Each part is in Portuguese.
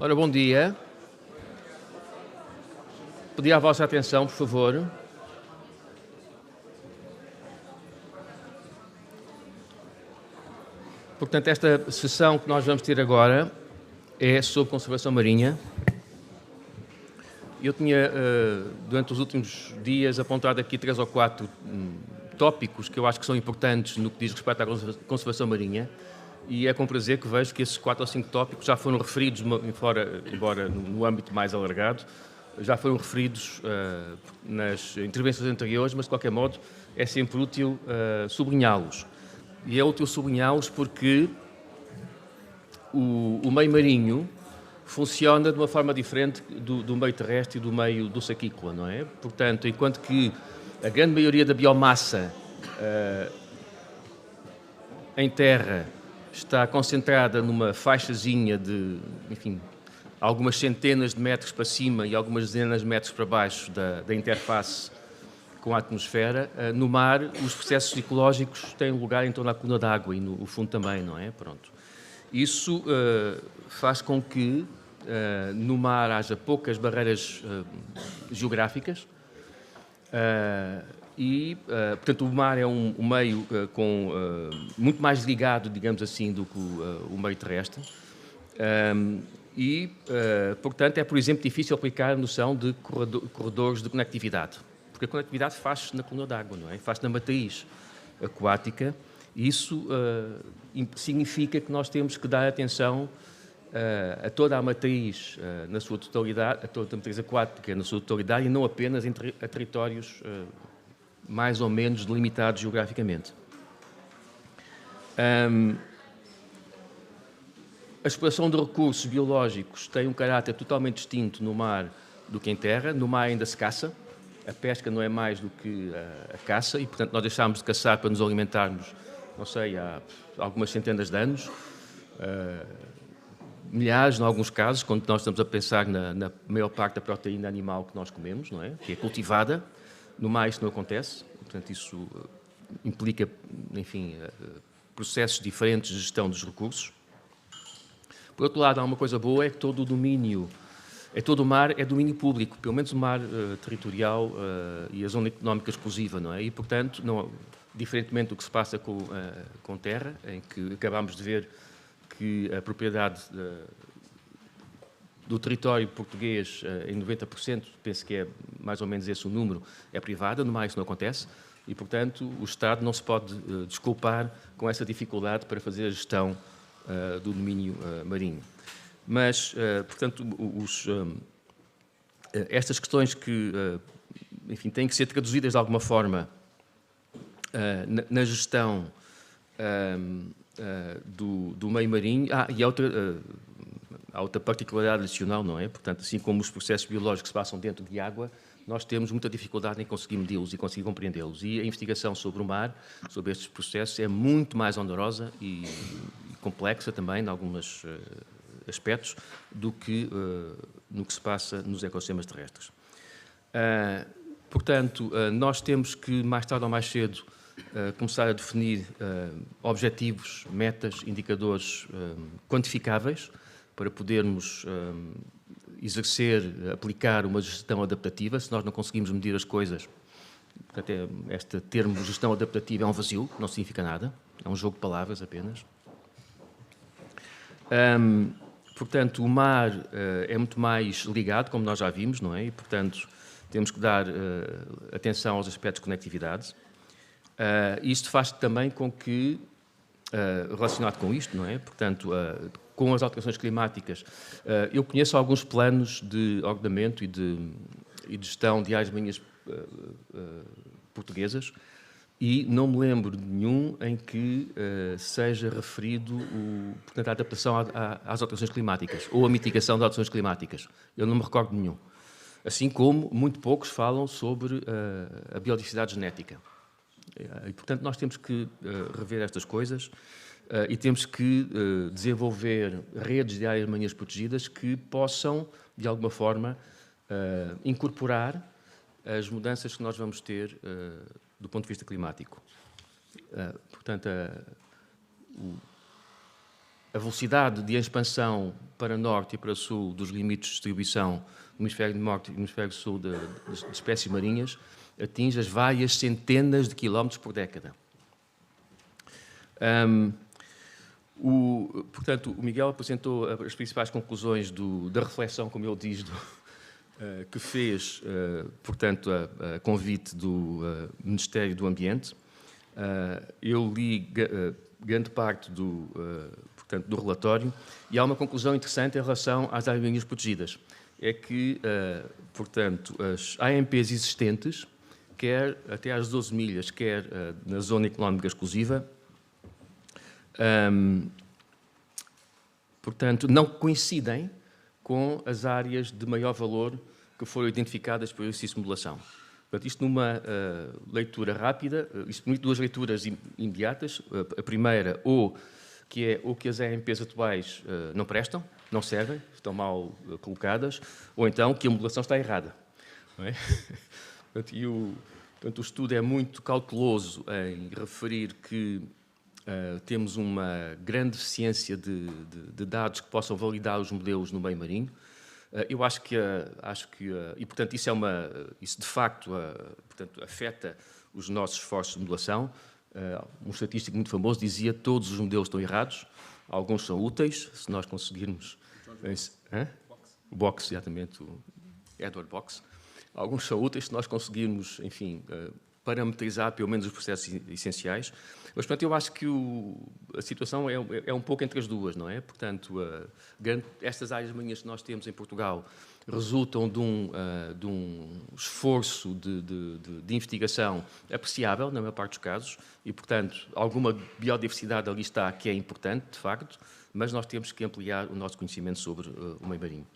Ora, bom dia. Pedi a vossa atenção, por favor. Portanto, esta sessão que nós vamos ter agora é sobre conservação marinha. Eu tinha, durante os últimos dias, apontado aqui 3 ou 4 tópicos que eu acho que são importantes no que diz respeito à conservação marinha, e é com prazer que vejo que esses 4 ou 5 tópicos já foram referidos, embora no âmbito mais alargado, já foram referidos nas intervenções anteriores, mas de qualquer modo é sempre útil sublinhá-los. E é útil sublinhá-los porque o meio marinho funciona de uma forma diferente do meio terrestre e do meio do saquícola, não é? Portanto, enquanto que a grande maioria da biomassa em terra está concentrada numa faixazinha de, enfim, algumas centenas de metros para cima e algumas dezenas de metros para baixo da interface com a atmosfera, no mar os processos ecológicos têm lugar em torno da coluna d'água e no fundo também, não é? Pronto. Isso faz com que no mar haja poucas barreiras geográficas e, portanto, o mar é um meio muito mais ligado, digamos assim, do que o meio terrestre. Portanto, é, por exemplo, difícil aplicar a noção de corredores de conectividade, porque a conectividade faz-se na coluna d'água, não é? Faz-se na matriz aquática, e isso significa que nós temos que dar atenção a toda a matriz na sua totalidade, a toda a matriz aquática na sua totalidade, e não apenas a territórios mais ou menos delimitados geograficamente. A exploração de recursos biológicos tem um caráter totalmente distinto no mar do que em terra. No mar ainda se caça, a pesca não é mais do que a caça, e portanto nós deixámos de caçar para nos alimentarmos, não sei, há algumas centenas de anos, milhares em alguns casos, quando nós estamos a pensar na maior parte da proteína animal que nós comemos, não é? Que é cultivada. No mar isso não acontece, portanto isso implica, enfim, processos diferentes de gestão dos recursos. Por outro lado, há uma coisa boa, é que todo o mar é domínio público, pelo menos o mar territorial e a zona económica exclusiva, não é? E, portanto, diferentemente do que se passa com terra, em que acabámos de ver que a propriedade do território português, em 90%, penso que é mais ou menos esse o número, é privada. No mar isso não acontece e, portanto, o Estado não se pode desculpar com essa dificuldade para fazer a gestão do domínio marinho. Mas, portanto, estas questões que, enfim, têm que ser traduzidas de alguma forma na gestão do meio marinho. E há outra particularidade adicional, não é? Portanto, assim como os processos biológicos se passam dentro de água, nós temos muita dificuldade em conseguir medi-los e conseguir compreendê-los. E a investigação sobre o mar, sobre estes processos, é muito mais onerosa e complexa também, em alguns aspectos, do que no que se passa nos ecossistemas terrestres. Portanto, nós temos que, mais tarde ou mais cedo, começar a definir objetivos, metas, indicadores quantificáveis para podermos aplicar uma gestão adaptativa. Se nós não conseguimos medir as coisas, portanto, este termo gestão adaptativa é um vazio, não significa nada, é um jogo de palavras apenas. Portanto, o mar é muito mais ligado, como nós já vimos, não é? E, portanto, temos que dar atenção aos aspectos de conectividade. Isto faz também com que, relacionado com isto, não é? Portanto, com as alterações climáticas, eu conheço alguns planos de ordenamento e de gestão de áreas marinhas portuguesas e não me lembro de nenhum em que seja referido portanto, a adaptação às alterações climáticas ou a mitigação das alterações climáticas. Eu não me recordo de nenhum. Assim como muito poucos falam sobre a biodiversidade genética. E, portanto, nós temos que rever estas coisas e temos que desenvolver redes de áreas marinhas protegidas que possam, de alguma forma, incorporar as mudanças que nós vamos ter do ponto de vista climático. Portanto, a velocidade de expansão para norte e para sul dos limites de distribuição no hemisfério norte e no hemisfério sul de espécies marinhas atinge as várias centenas de quilómetros por década. Portanto, o Miguel apresentou as principais conclusões da reflexão, como ele diz, que fez, portanto, a convite do Ministério do Ambiente. Eu li grande parte portanto, do relatório e há uma conclusão interessante em relação às áreas marinhas protegidas. É que, portanto, as AMPs existentes, quer até às 12 milhas, quer na zona económica exclusiva, portanto, não coincidem com as áreas de maior valor que foram identificadas por exercício de modulação. Portanto, isto numa leitura rápida, isto permite duas leituras imediatas. A primeira, ou que as AMPs atuais não prestam, não servem, estão mal colocadas, ou então que a modulação está errada. Não é? Portanto, o estudo é muito cauteloso em referir que temos uma grande deficiência de dados que possam validar os modelos no meio marinho. Eu acho que e portanto isso de facto portanto, afeta os nossos esforços de modulação. Um estatístico muito famoso dizia que todos os modelos estão errados, alguns são úteis, se nós conseguirmos... O Box, exatamente, o Edward Box. Alguns são úteis se nós conseguirmos, enfim, parametrizar pelo menos os processos essenciais. Mas, portanto, eu acho que a situação é um pouco entre as duas, não é? Portanto, estas áreas marinhas que nós temos em Portugal resultam de um esforço de investigação apreciável, na maior parte dos casos, e, portanto, alguma biodiversidade ali está que é importante, de facto, mas nós temos que ampliar o nosso conhecimento sobre o meio marinho.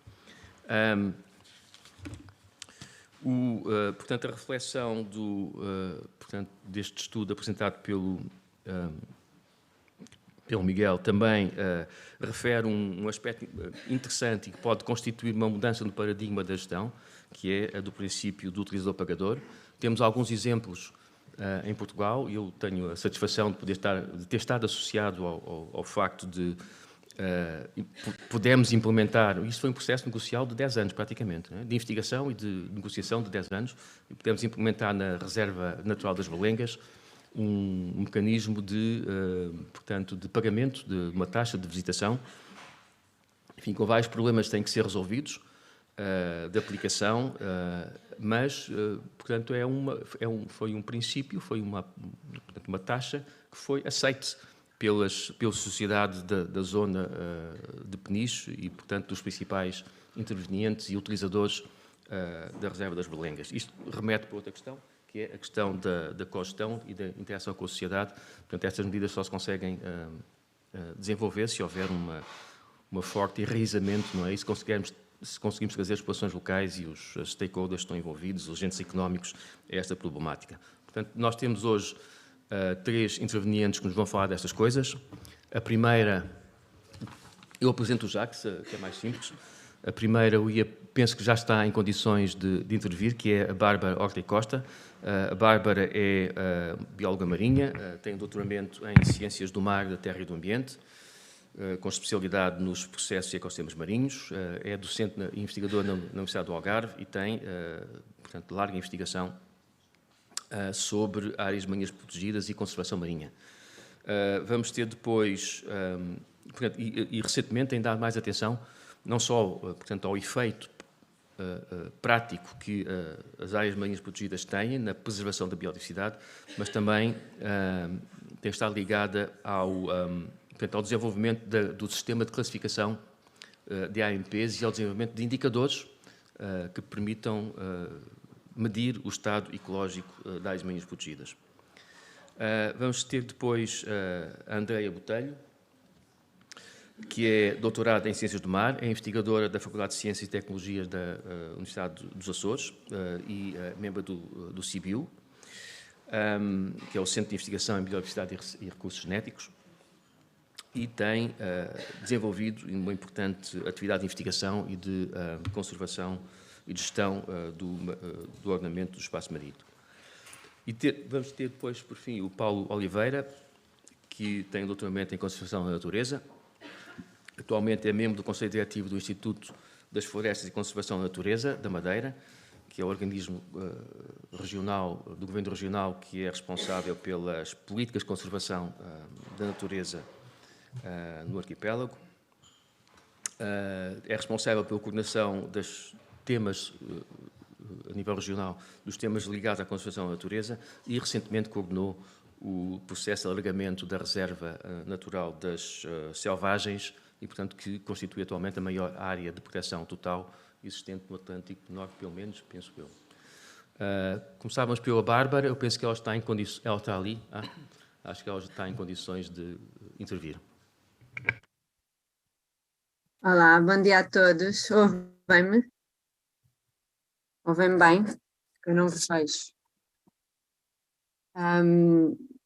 Portanto, a reflexão portanto, deste estudo apresentado pelo Miguel também refere um aspecto interessante e que pode constituir uma mudança no paradigma da gestão, que é a do princípio do utilizador-pagador. Temos alguns exemplos em Portugal e eu tenho a satisfação de ter estado associado ao facto de pudemos implementar, isto foi um processo negocial de 10 anos praticamente, de investigação e de negociação de 10 anos, e pudemos implementar na Reserva Natural das Berlengas um mecanismo portanto, de pagamento de uma taxa de visitação, enfim, com vários problemas que têm que ser resolvidos, de aplicação, mas, portanto, foi um princípio, foi uma taxa que foi aceite pela sociedade da zona de Peniche e, portanto, dos principais intervenientes e utilizadores da Reserva das Berlengas. Isto remete para outra questão, que é a questão da cogestão e da interação com a sociedade. Portanto, estas medidas só se conseguem desenvolver se houver uma forte enraizamento, não é? E se conseguimos trazer as populações locais e os stakeholders que estão envolvidos, os agentes económicos, a esta problemática. Portanto, nós temos hoje 3 intervenientes que nos vão falar destas coisas. A primeira, eu apresento já, que é mais simples. A primeira, penso que já está em condições de intervir, que é a Bárbara Horta e Costa. A Bárbara é bióloga marinha, tem doutoramento em Ciências do Mar, da Terra e do Ambiente, com especialidade nos processos e ecossistemas marinhos. É docente e investigadora na Universidade do Algarve e tem, portanto, larga investigação sobre áreas marinhas protegidas e conservação marinha. Vamos ter depois, portanto, e recentemente tem dado mais atenção, não só, portanto, ao efeito prático que as áreas marinhas protegidas têm na preservação da biodiversidade, mas também tem estado ligada portanto, ao desenvolvimento do sistema de classificação de AMPs e ao desenvolvimento de indicadores que permitam medir o estado ecológico das áreas marinhas protegidas. Vamos ter depois a Andreia Botelho, que é doutorada em Ciências do Mar, é investigadora da Faculdade de Ciências e Tecnologias da Universidade dos Açores e membro do CIBIO, que é o Centro de Investigação em Biodiversidade e Recursos Genéticos, e tem desenvolvido uma importante atividade de investigação e de conservação e de gestão do ordenamento do espaço marinho. E vamos ter depois, por fim, o Paulo Oliveira, que tem doutoramento em Conservação da Natureza Atualmente é membro do Conselho Diretivo do Instituto das Florestas e Conservação da Natureza da Madeira, que é o organismo regional, do Governo Regional, que é responsável pelas políticas de conservação da natureza no arquipélago. É responsável pela coordenação dos temas, a nível regional, dos temas ligados à conservação da natureza e recentemente coordenou o processo de alargamento da reserva natural das selvagens e, portanto, que constitui atualmente a maior área de proteção total existente no Atlântico Norte, pelo menos, penso eu. Começávamos pela Bárbara, eu penso que ela está em condições... Ela está ali? Acho que ela está em condições de intervir. Olá, bom dia a todos. Ouvem-me? Ouvem-me bem? Eu não vos vejo.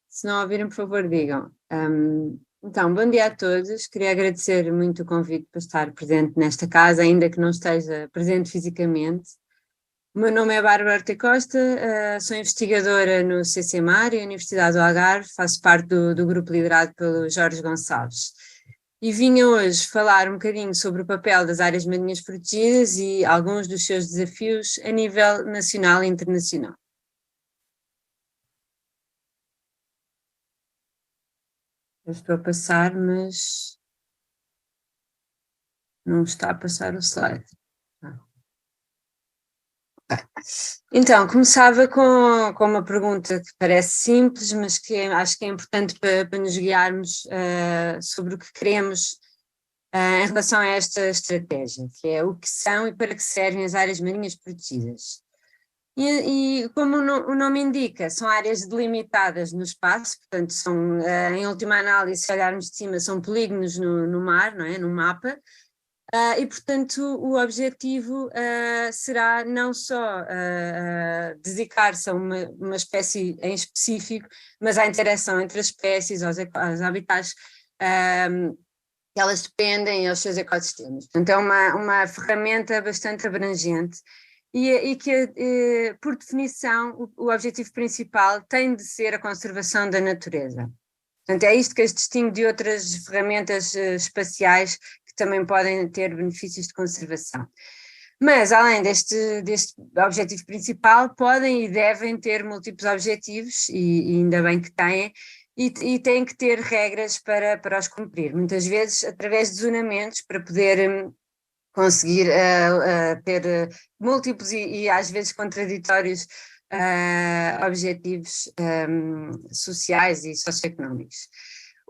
Se não ouvirem, por favor, digam. Então, bom dia a todos. Queria agradecer muito o convite para estar presente nesta casa, ainda que não esteja presente fisicamente. O meu nome é Bárbara Horta Costa, sou investigadora no CCMAR e Universidade do Algarve, faço parte do grupo liderado pelo Jorge Gonçalves. E vinha hoje falar um bocadinho sobre o papel das áreas marinhas protegidas e alguns dos seus desafios a nível nacional e internacional. Eu estou a passar, mas não está a passar o slide. Então, começava com uma pergunta que parece simples, mas que acho que é importante para nos guiarmos sobre o que queremos em relação a esta estratégia, que é o que são e para que servem as áreas marinhas protegidas. E como o nome indica, são áreas delimitadas no espaço, portanto são, em última análise, se olharmos de cima, são polígonos no mar, não é? No mapa. E, portanto, o objetivo será não só dedicar-se a uma espécie em específico, mas à interação entre as espécies, aos habitats que elas dependem, aos seus ecossistemas. Portanto, é uma ferramenta bastante abrangente e que, por definição, o objetivo principal tem de ser a conservação da natureza. Portanto, é isto que as distingue de outras ferramentas espaciais que também podem ter benefícios de conservação. Mas, além deste objetivo principal, podem e devem ter múltiplos objetivos, e ainda bem que têm, e têm que ter regras para os cumprir, muitas vezes através de zonamentos, para poder conseguir ter múltiplos e às vezes contraditórios objetivos sociais e socioeconómicos.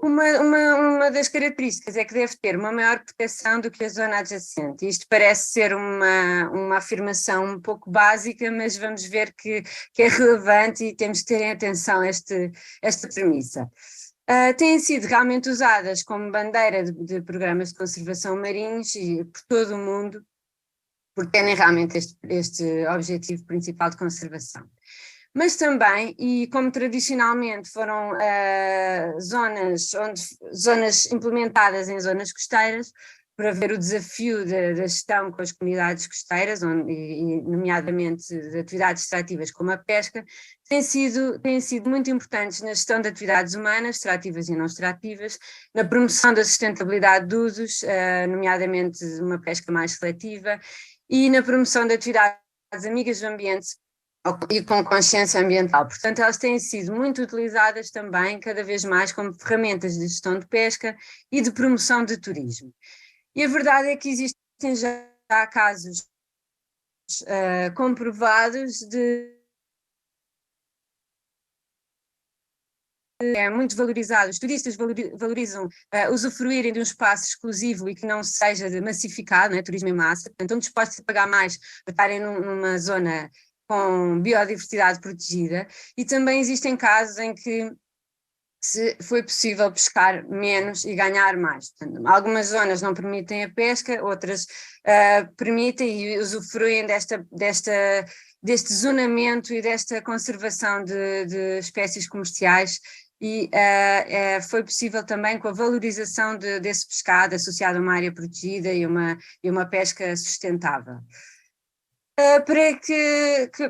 Uma das características é que deve ter uma maior proteção do que a zona adjacente. Isto parece ser uma afirmação um pouco básica, mas vamos ver que é relevante e temos que ter em atenção esta premissa. Têm sido realmente usadas como bandeira de programas de conservação marinhos e por todo o mundo, porque têm realmente este objetivo principal de conservação. Mas também, e como tradicionalmente foram zonas implementadas em zonas costeiras, por haver o desafio da gestão com as comunidades costeiras, e nomeadamente de atividades extrativas como a pesca, têm sido muito importantes na gestão de atividades humanas, extrativas e não extrativas, na promoção da sustentabilidade de usos, nomeadamente uma pesca mais seletiva, e na promoção de atividades amigas do ambiente e com consciência ambiental. Portanto, elas têm sido muito utilizadas também, cada vez mais, como ferramentas de gestão de pesca e de promoção de turismo. E a verdade é que existem já casos comprovados muito valorizados, os turistas valorizam usufruírem de um espaço exclusivo e que não seja massificado, né, turismo em massa, portanto estão dispostos a pagar mais para estarem numa zona com biodiversidade protegida, e também existem casos em que foi possível pescar menos e ganhar mais. Portanto, algumas zonas não permitem a pesca, outras permitem e usufruem deste zonamento e desta conservação de espécies comerciais, e foi possível também com a valorização desse pescado associado a uma área protegida e uma pesca sustentável.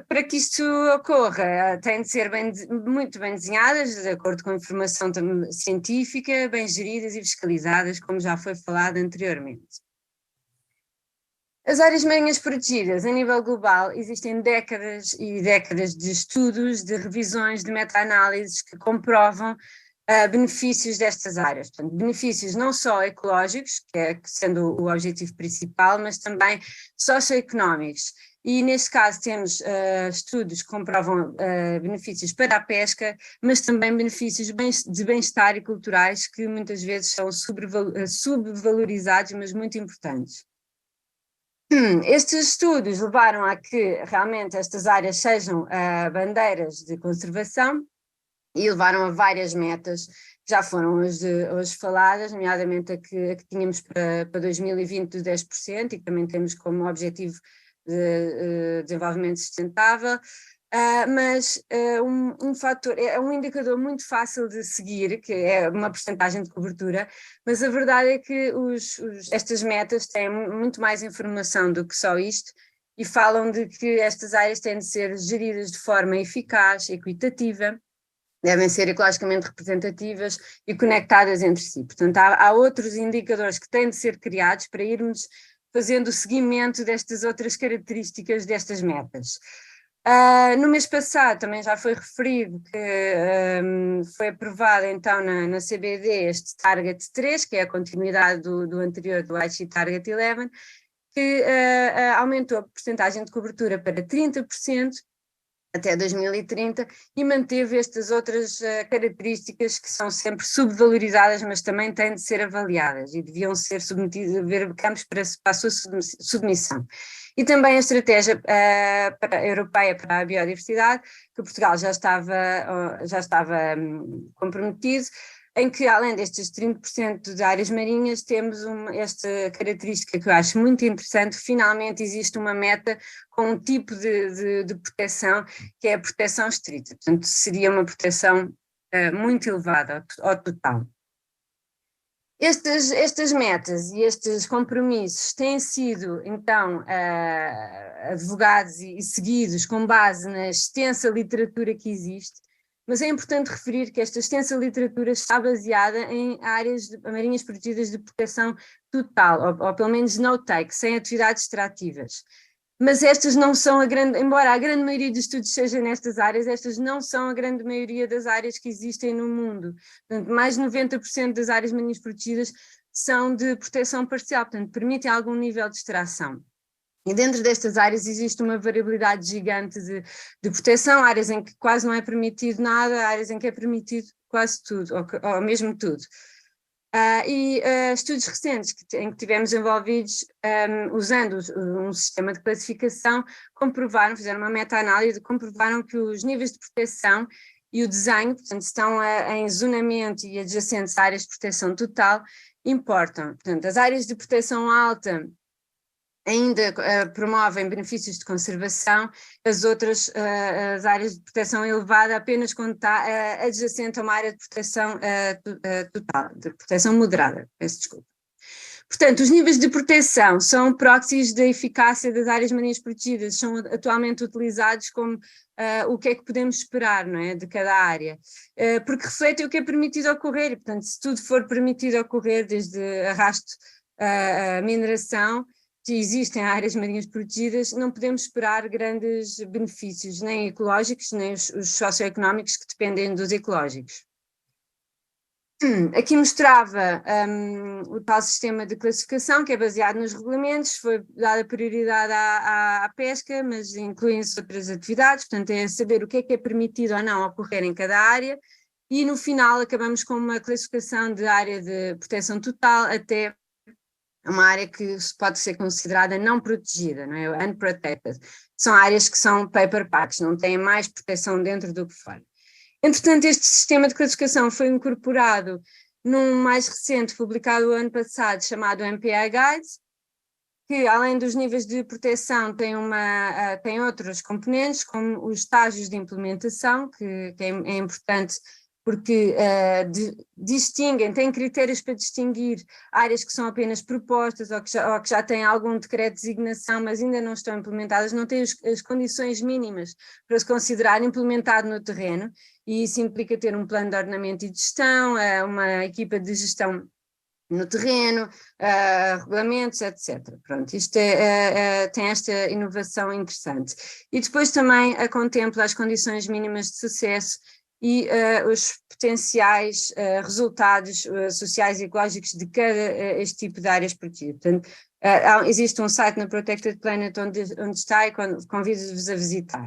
Para que isto ocorra, têm de ser muito bem desenhadas, de acordo com a informação científica, bem geridas e fiscalizadas, como já foi falado anteriormente. As áreas marinhas protegidas, a nível global, existem décadas e décadas de estudos, de revisões, de meta-análises que comprovam benefícios destas áreas. Portanto, benefícios não só ecológicos, que é sendo o objetivo principal, mas também socioeconómicos. E neste caso temos estudos que comprovam benefícios para a pesca, mas também benefícios de bem-estar e culturais que muitas vezes são subvalorizados, mas muito importantes. Estes estudos levaram a que realmente estas áreas sejam bandeiras de conservação e levaram a várias metas que já foram hoje faladas, nomeadamente a que tínhamos para 2020 de 10% e que também temos como objetivo de desenvolvimento sustentável, mas um fator, é um indicador muito fácil de seguir, que é uma percentagem de cobertura, mas a verdade é que estas metas têm muito mais informação do que só isto e falam de que estas áreas têm de ser geridas de forma eficaz, equitativa, devem ser ecologicamente representativas e conectadas entre si. Portanto, há outros indicadores que têm de ser criados para irmos fazendo o seguimento destas outras características destas metas. No mês passado também já foi referido que foi aprovado então na CBD este Target 3, que é a continuidade do anterior, do Aichi Target 11, que aumentou a percentagem de cobertura para 30% até 2030 e manteve estas outras características que são sempre subvalorizadas, mas também têm de ser avaliadas e deviam ser submetidas a ver campos para a sua submissão. E também a estratégia europeia para a biodiversidade, que Portugal já estava comprometido, em que além destes 30% de áreas marinhas temos esta característica que eu acho muito interessante, finalmente existe uma meta com um tipo de proteção que é a proteção estrita, portanto seria uma proteção muito elevada ao total. Estas metas e estes compromissos têm sido, então, advogados e seguidos com base na extensa literatura que existe, mas é importante referir que esta extensa literatura está baseada em áreas marinhas protegidas de proteção total, ou pelo menos no-take, sem atividades extrativas. Mas estas não são embora a grande maioria dos estudos seja nestas áreas, estas não são a grande maioria das áreas que existem no mundo. Portanto, mais de 90% das áreas marinhas protegidas são de proteção parcial, portanto, permitem algum nível de extração. E dentro destas áreas existe uma variabilidade gigante de proteção, áreas em que quase não é permitido nada, áreas em que é permitido quase tudo, ou mesmo tudo. Estudos recentes em que tivemos envolvidos usando um sistema de classificação fizeram uma meta-análise, comprovaram que os níveis de proteção e o desenho, portanto, estão em zonamento e adjacentes a áreas de proteção total, importam. Portanto, as áreas de proteção alta ainda promovem benefícios de conservação, as outras, as áreas de proteção elevada, apenas quando está adjacente a uma área de proteção total, de proteção moderada, peço desculpa. Portanto, os níveis de proteção são proxies da eficácia das áreas marinhas protegidas, são atualmente utilizados como o que é que podemos esperar, não é, de cada área, porque refletem o que é permitido ocorrer, e, portanto, se tudo for permitido ocorrer, desde arrasto a mineração, que existem áreas marinhas protegidas, não podemos esperar grandes benefícios, nem ecológicos, nem os socioeconómicos que dependem dos ecológicos. Aqui mostrava o tal sistema de classificação que é baseado nos regulamentos, foi dada prioridade à pesca, mas incluem-se outras atividades, portanto é saber o que é permitido ou não ocorrer em cada área, e no final acabamos com uma classificação de área de proteção total até uma área que pode ser considerada não protegida, não é? Unprotected. São áreas que são paper packs, não têm mais proteção dentro do que fora. Entretanto, este sistema de classificação foi incorporado num mais recente, publicado o ano passado, chamado MPI Guides, que além dos níveis de proteção tem outros componentes, como os estágios de implementação, que é importante porque distinguem, têm critérios para distinguir áreas que são apenas propostas ou que já têm algum decreto de designação, mas ainda não estão implementadas, não têm as condições mínimas para se considerar implementado no terreno, e isso implica ter um plano de ordenamento e de gestão, uma equipa de gestão no terreno, regulamentos, etc. Pronto, isto tem esta inovação interessante. E depois também contempla as condições mínimas de sucesso e os potenciais resultados sociais e ecológicos de cada este tipo de áreas protegidas. Portanto, existe um site na Protected Planet onde está, e convido-vos a visitar.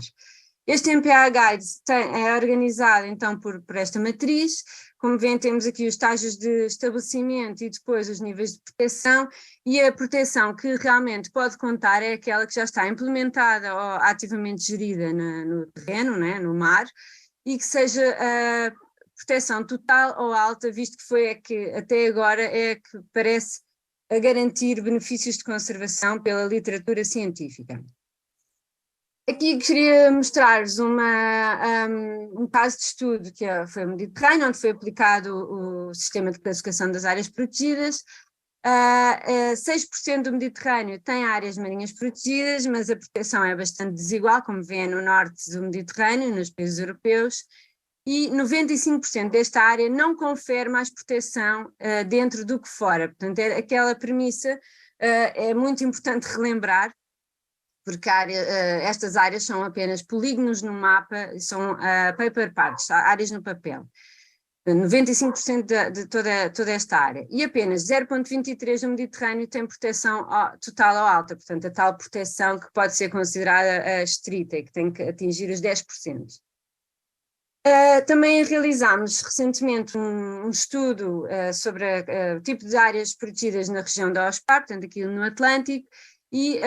Este MPA Guide é organizado então por esta matriz. Como veem, temos aqui os estágios de estabelecimento e depois os níveis de proteção, e a proteção que realmente pode contar é aquela que já está implementada ou ativamente gerida no terreno, né, no mar, e que seja a proteção total ou alta, visto que foi a que até agora é a que parece a garantir benefícios de conservação pela literatura científica. Aqui queria mostrar-vos um caso de estudo que foi o Mediterrâneo, onde foi aplicado o sistema de classificação das áreas protegidas. 6% do Mediterrâneo tem áreas marinhas protegidas, mas a proteção é bastante desigual, como vêem no norte do Mediterrâneo, nos países europeus, e 95% desta área não confere mais proteção dentro do que fora. Portanto, aquela premissa é muito importante relembrar, porque estas áreas são apenas polígonos no mapa, são paper parts, áreas no papel. 95% de toda esta área. E apenas 0,23% do Mediterrâneo tem proteção total ou alta, portanto a tal proteção que pode ser considerada estrita e que tem que atingir os 10%. Também realizámos recentemente um estudo sobre o tipo de áreas protegidas na região da OSPAR, portanto aqui no Atlântico, e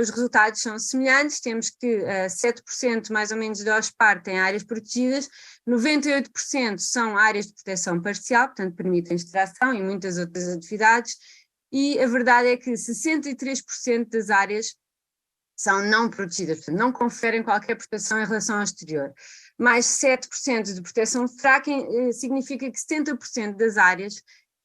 os resultados são semelhantes. Temos que 7% mais ou menos da OSPAR tem áreas protegidas, 98% são áreas de proteção parcial, portanto permitem extração e muitas outras atividades, e a verdade é que 63% das áreas são não protegidas, portanto não conferem qualquer proteção em relação ao exterior. Mais 7% de proteção fraca significa que 70% das áreas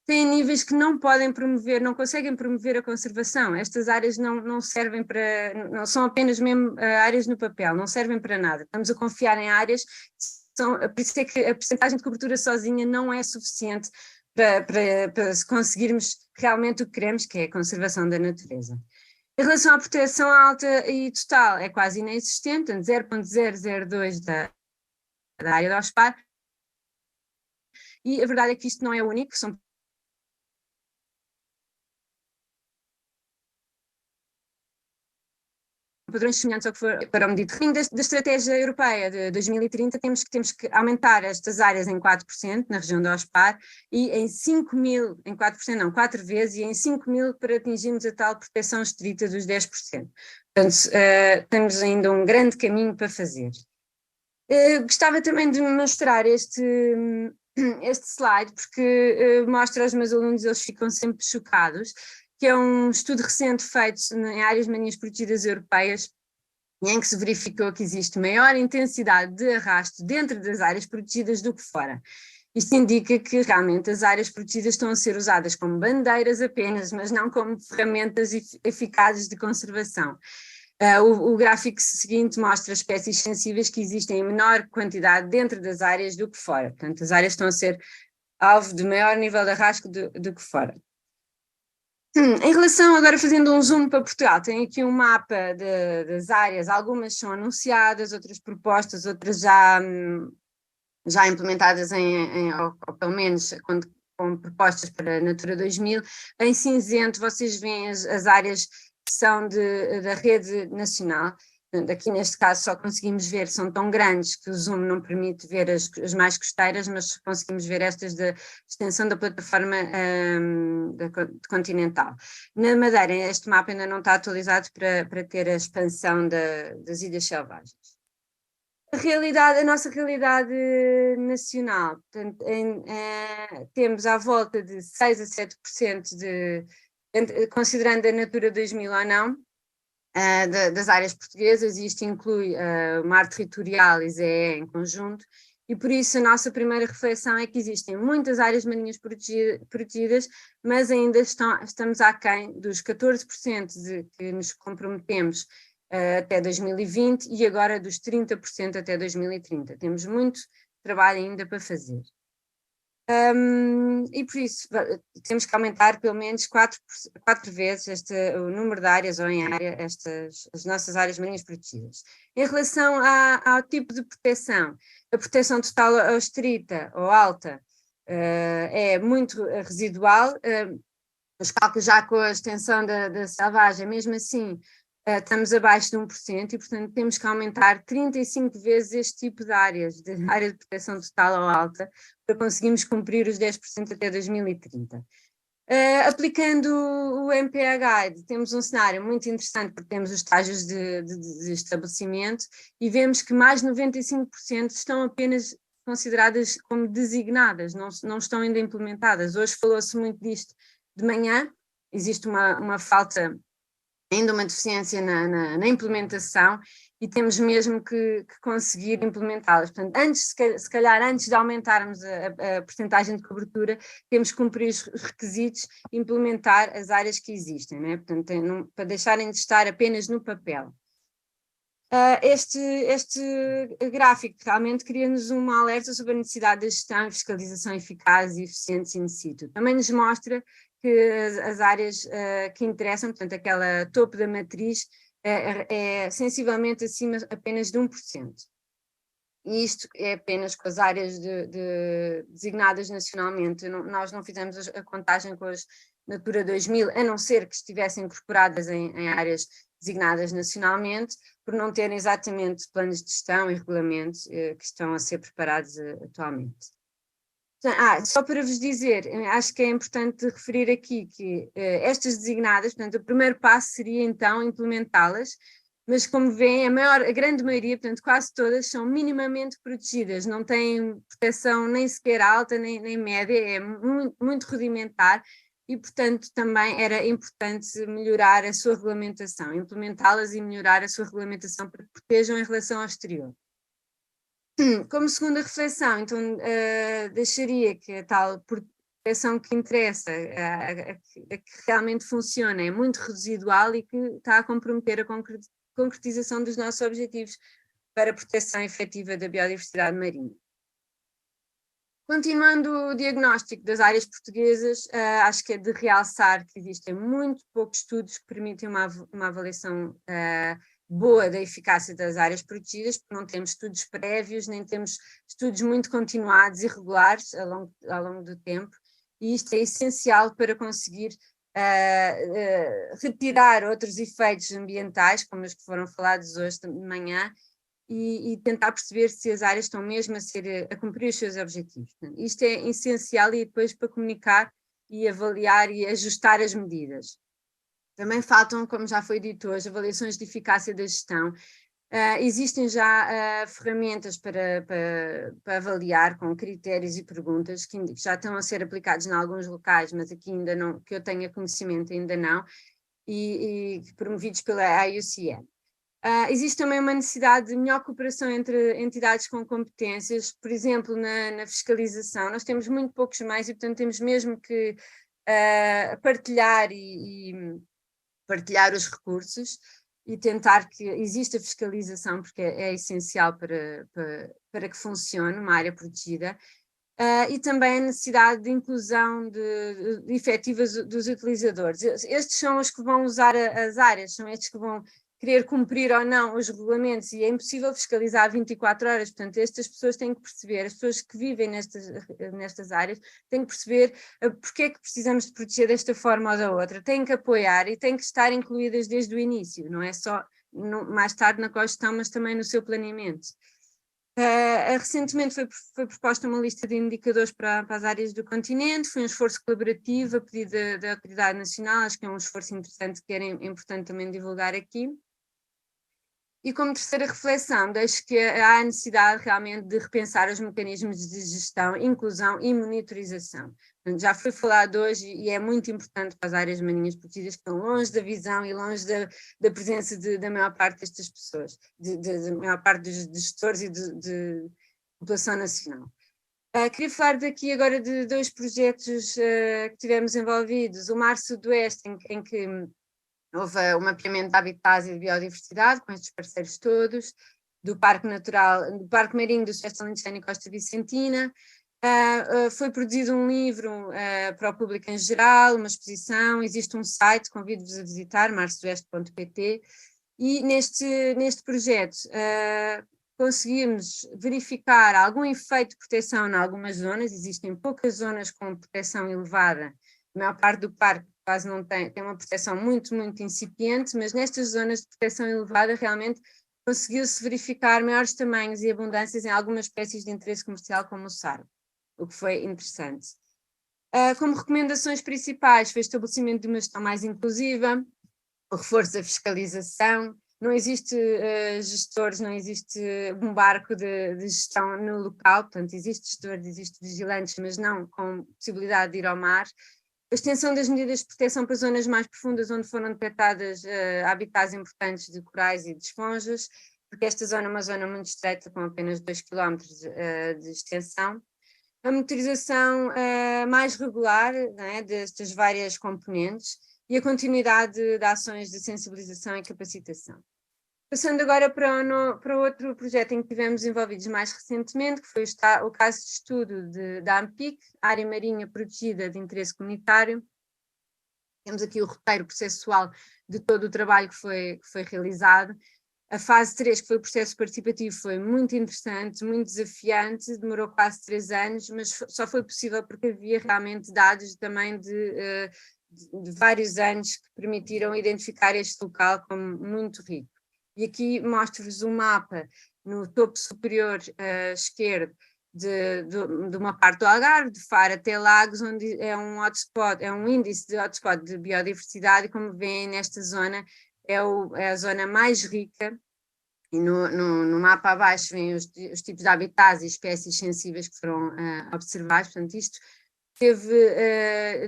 têm níveis que não podem promover, não conseguem promover a conservação. Estas áreas não servem para, não são apenas mesmo áreas no papel, não servem para nada. Estamos a confiar em áreas, por isso é que a percentagem de cobertura sozinha não é suficiente para conseguirmos realmente o que queremos, que é a conservação da natureza. Em relação à proteção alta e total, é quase inexistente, 0,002 da área da OSPAR, e a verdade é que isto não é único, são padrões semelhantes ao que for para o Mediterrâneo. Da estratégia europeia de 2030 temos que aumentar estas áreas em 4% na região da OSPAR e em 5.000, em 4% não, 4 vezes, e em 5.000 para atingirmos a tal proteção estrita dos 10%. Portanto, temos ainda um grande caminho para fazer. Gostava também de mostrar este slide, porque mostra aos meus alunos, eles ficam sempre chocados, que é um estudo recente feito em áreas marinhas protegidas europeias, em que se verificou que existe maior intensidade de arrasto dentro das áreas protegidas do que fora. Isto indica que realmente as áreas protegidas estão a ser usadas como bandeiras apenas, mas não como ferramentas eficazes de conservação. O gráfico seguinte mostra espécies sensíveis que existem em menor quantidade dentro das áreas do que fora. Portanto, as áreas estão a ser alvo de maior nível de arrasto do que fora. Em relação, agora fazendo um zoom para Portugal, tem aqui um mapa das áreas, algumas são anunciadas, outras propostas, outras já implementadas ou pelo menos com propostas para a Natura 2000. Em cinzento vocês veem as áreas que são da rede nacional. Aqui neste caso só conseguimos ver, são tão grandes que o zoom não permite ver as mais costeiras, mas conseguimos ver estas da extensão da plataforma continental. Na Madeira, este mapa ainda não está atualizado para ter a expansão das ilhas selvagens. A nossa realidade nacional, portanto, temos à volta de 6 a 7% considerando a Natura 2000 ou não, das áreas portuguesas, e isto inclui o mar territorial e ZE em conjunto, E por isso a nossa primeira reflexão é que existem muitas áreas marinhas protegidas, mas ainda estamos aquém dos 14% de que nos comprometemos até 2020 e agora dos 30% até 2030. Temos muito trabalho ainda para fazer. E por isso temos que aumentar pelo menos 4 vezes o número de áreas ou em área as nossas áreas marinhas protegidas. Em relação ao tipo de proteção, a proteção total ou estrita ou alta é muito residual, os cálculos já com a extensão da selvagem, mesmo assim estamos abaixo de 1% e portanto temos que aumentar 35 vezes este tipo de áreas, de área de proteção total ou alta, para conseguirmos cumprir os 10% até 2030. Aplicando o MPA Guide, temos um cenário muito interessante porque temos os estágios de estabelecimento e vemos que mais de 95% estão apenas consideradas como designadas, não estão ainda implementadas. Hoje falou-se muito disto de manhã, existe uma falta, ainda uma deficiência na implementação e temos mesmo que conseguir implementá-las. Portanto, se calhar antes de aumentarmos a percentagem de cobertura, temos que cumprir os requisitos e implementar as áreas que existem, né? Portanto, para deixarem de estar apenas no papel. Este gráfico realmente cria-nos uma alerta sobre a necessidade de gestão e fiscalização eficaz e eficientes in situ. Também nos mostra que as áreas que interessam, portanto, aquela topo da matriz, é sensivelmente acima apenas de 1%. E isto é apenas com as áreas designadas nacionalmente. Nós não fizemos a contagem com as Natura 2000, a não ser que estivessem incorporadas em áreas designadas nacionalmente, por não terem exatamente planos de gestão e regulamentos que estão a ser preparados atualmente. Só para vos dizer, acho que é importante referir aqui que estas designadas, portanto, o primeiro passo seria então implementá-las, mas como veem, a grande maioria, portanto, quase todas, são minimamente protegidas, não têm proteção nem sequer alta nem média, é muito, muito rudimentar e, portanto, também era importante melhorar a sua regulamentação, implementá-las e melhorar a sua regulamentação para que protejam em relação ao exterior. Como segunda reflexão, então, deixaria que a tal proteção que interessa, a que realmente funciona, é muito residual e que está a comprometer a concretização dos nossos objetivos para a proteção efetiva da biodiversidade marinha. Continuando o diagnóstico das áreas portuguesas, acho que é de realçar que existem muito poucos estudos que permitem uma avaliação boa da eficácia das áreas protegidas, porque não temos estudos prévios, nem temos estudos muito continuados e regulares ao longo do tempo, e isto é essencial para conseguir retirar outros efeitos ambientais, como os que foram falados hoje de manhã, e tentar perceber se as áreas estão mesmo a cumprir os seus objetivos. Portanto, isto é essencial e depois para comunicar e avaliar e ajustar as medidas. Também faltam, como já foi dito hoje, avaliações de eficácia da gestão. Existem já ferramentas para avaliar com critérios e perguntas que já estão a ser aplicados em alguns locais, mas aqui ainda não, que eu tenha conhecimento ainda não, e promovidos pela IUCN. Existe também uma necessidade de melhor cooperação entre entidades com competências, por exemplo, na fiscalização. Nós temos muito poucos meios e, portanto, temos mesmo que partilhar partilhar os recursos e tentar que exista fiscalização, porque é essencial para que funcione uma área protegida. E também a necessidade de inclusão de efetivas dos utilizadores. Estes são os que vão usar as áreas, são estes que vão querer cumprir ou não os regulamentos e é impossível fiscalizar 24 horas, portanto estas pessoas têm que perceber, as pessoas que vivem nestas áreas têm que perceber porque é que precisamos de proteger desta forma ou da outra, têm que apoiar e têm que estar incluídas desde o início, não é só mais tarde na cogestão, mas também no seu planeamento. Recentemente foi proposta uma lista de indicadores para as áreas do continente, foi um esforço colaborativo a pedido da Autoridade Nacional, acho que é um esforço interessante que era importante também divulgar aqui. E como terceira reflexão, deixo que há a necessidade realmente de repensar os mecanismos de gestão, inclusão e monitorização. Portanto, já foi falado hoje e é muito importante para as áreas marinhas protegidas que estão longe da visão e longe da presença da maior parte destas pessoas, da maior parte dos gestores e população nacional. Queria falar daqui agora de 2 projetos que tivemos envolvidos, o Mar Sudoeste, em que houve o mapeamento de habitats e de biodiversidade, com estes parceiros todos, do Parque Natural, do Parque Marinho do Sudeste Alentejano e Costa Vicentina. Foi produzido um livro para o público em geral, uma exposição, existe um site, convido-vos a visitar, marsudoeste.pt, e neste projeto conseguimos verificar algum efeito de proteção em algumas zonas, existem poucas zonas com proteção elevada, a maior parte do parque quase não tem uma proteção muito, muito incipiente, mas nestas zonas de proteção elevada realmente conseguiu-se verificar maiores tamanhos e abundâncias em algumas espécies de interesse comercial como o sargo, o que foi interessante. Como recomendações principais foi o estabelecimento de uma gestão mais inclusiva, o reforço da fiscalização, não existe gestores, não existe um barco de gestão no local, portanto existe gestores, existe vigilantes, mas não com possibilidade de ir ao mar. A extensão das medidas de proteção para zonas mais profundas onde foram detectadas habitats importantes de corais e de esponjas, porque esta zona é uma zona muito estreita com apenas 2 km de extensão. A monitorização mais regular, né, destas várias componentes e a continuidade de ações de sensibilização e capacitação. Passando agora para outro projeto em que estivemos envolvidos mais recentemente, que foi o caso de estudo da AMPIC, Área Marinha Protegida de Interesse Comunitário. Temos aqui o roteiro processual de todo o trabalho que foi realizado. A fase 3, que foi o processo participativo, foi muito interessante, muito desafiante, demorou quase 3 anos, mas só foi possível porque havia realmente dados também de vários anos que permitiram identificar este local como muito rico. E aqui mostro-vos um mapa no topo superior esquerdo de uma parte do Algarve, de Faro até Lagos, onde é um hotspot, é um índice de hotspot de biodiversidade, e como veem nesta zona é a zona mais rica, e no mapa abaixo vêm os tipos de habitats e espécies sensíveis que foram observados, portanto isto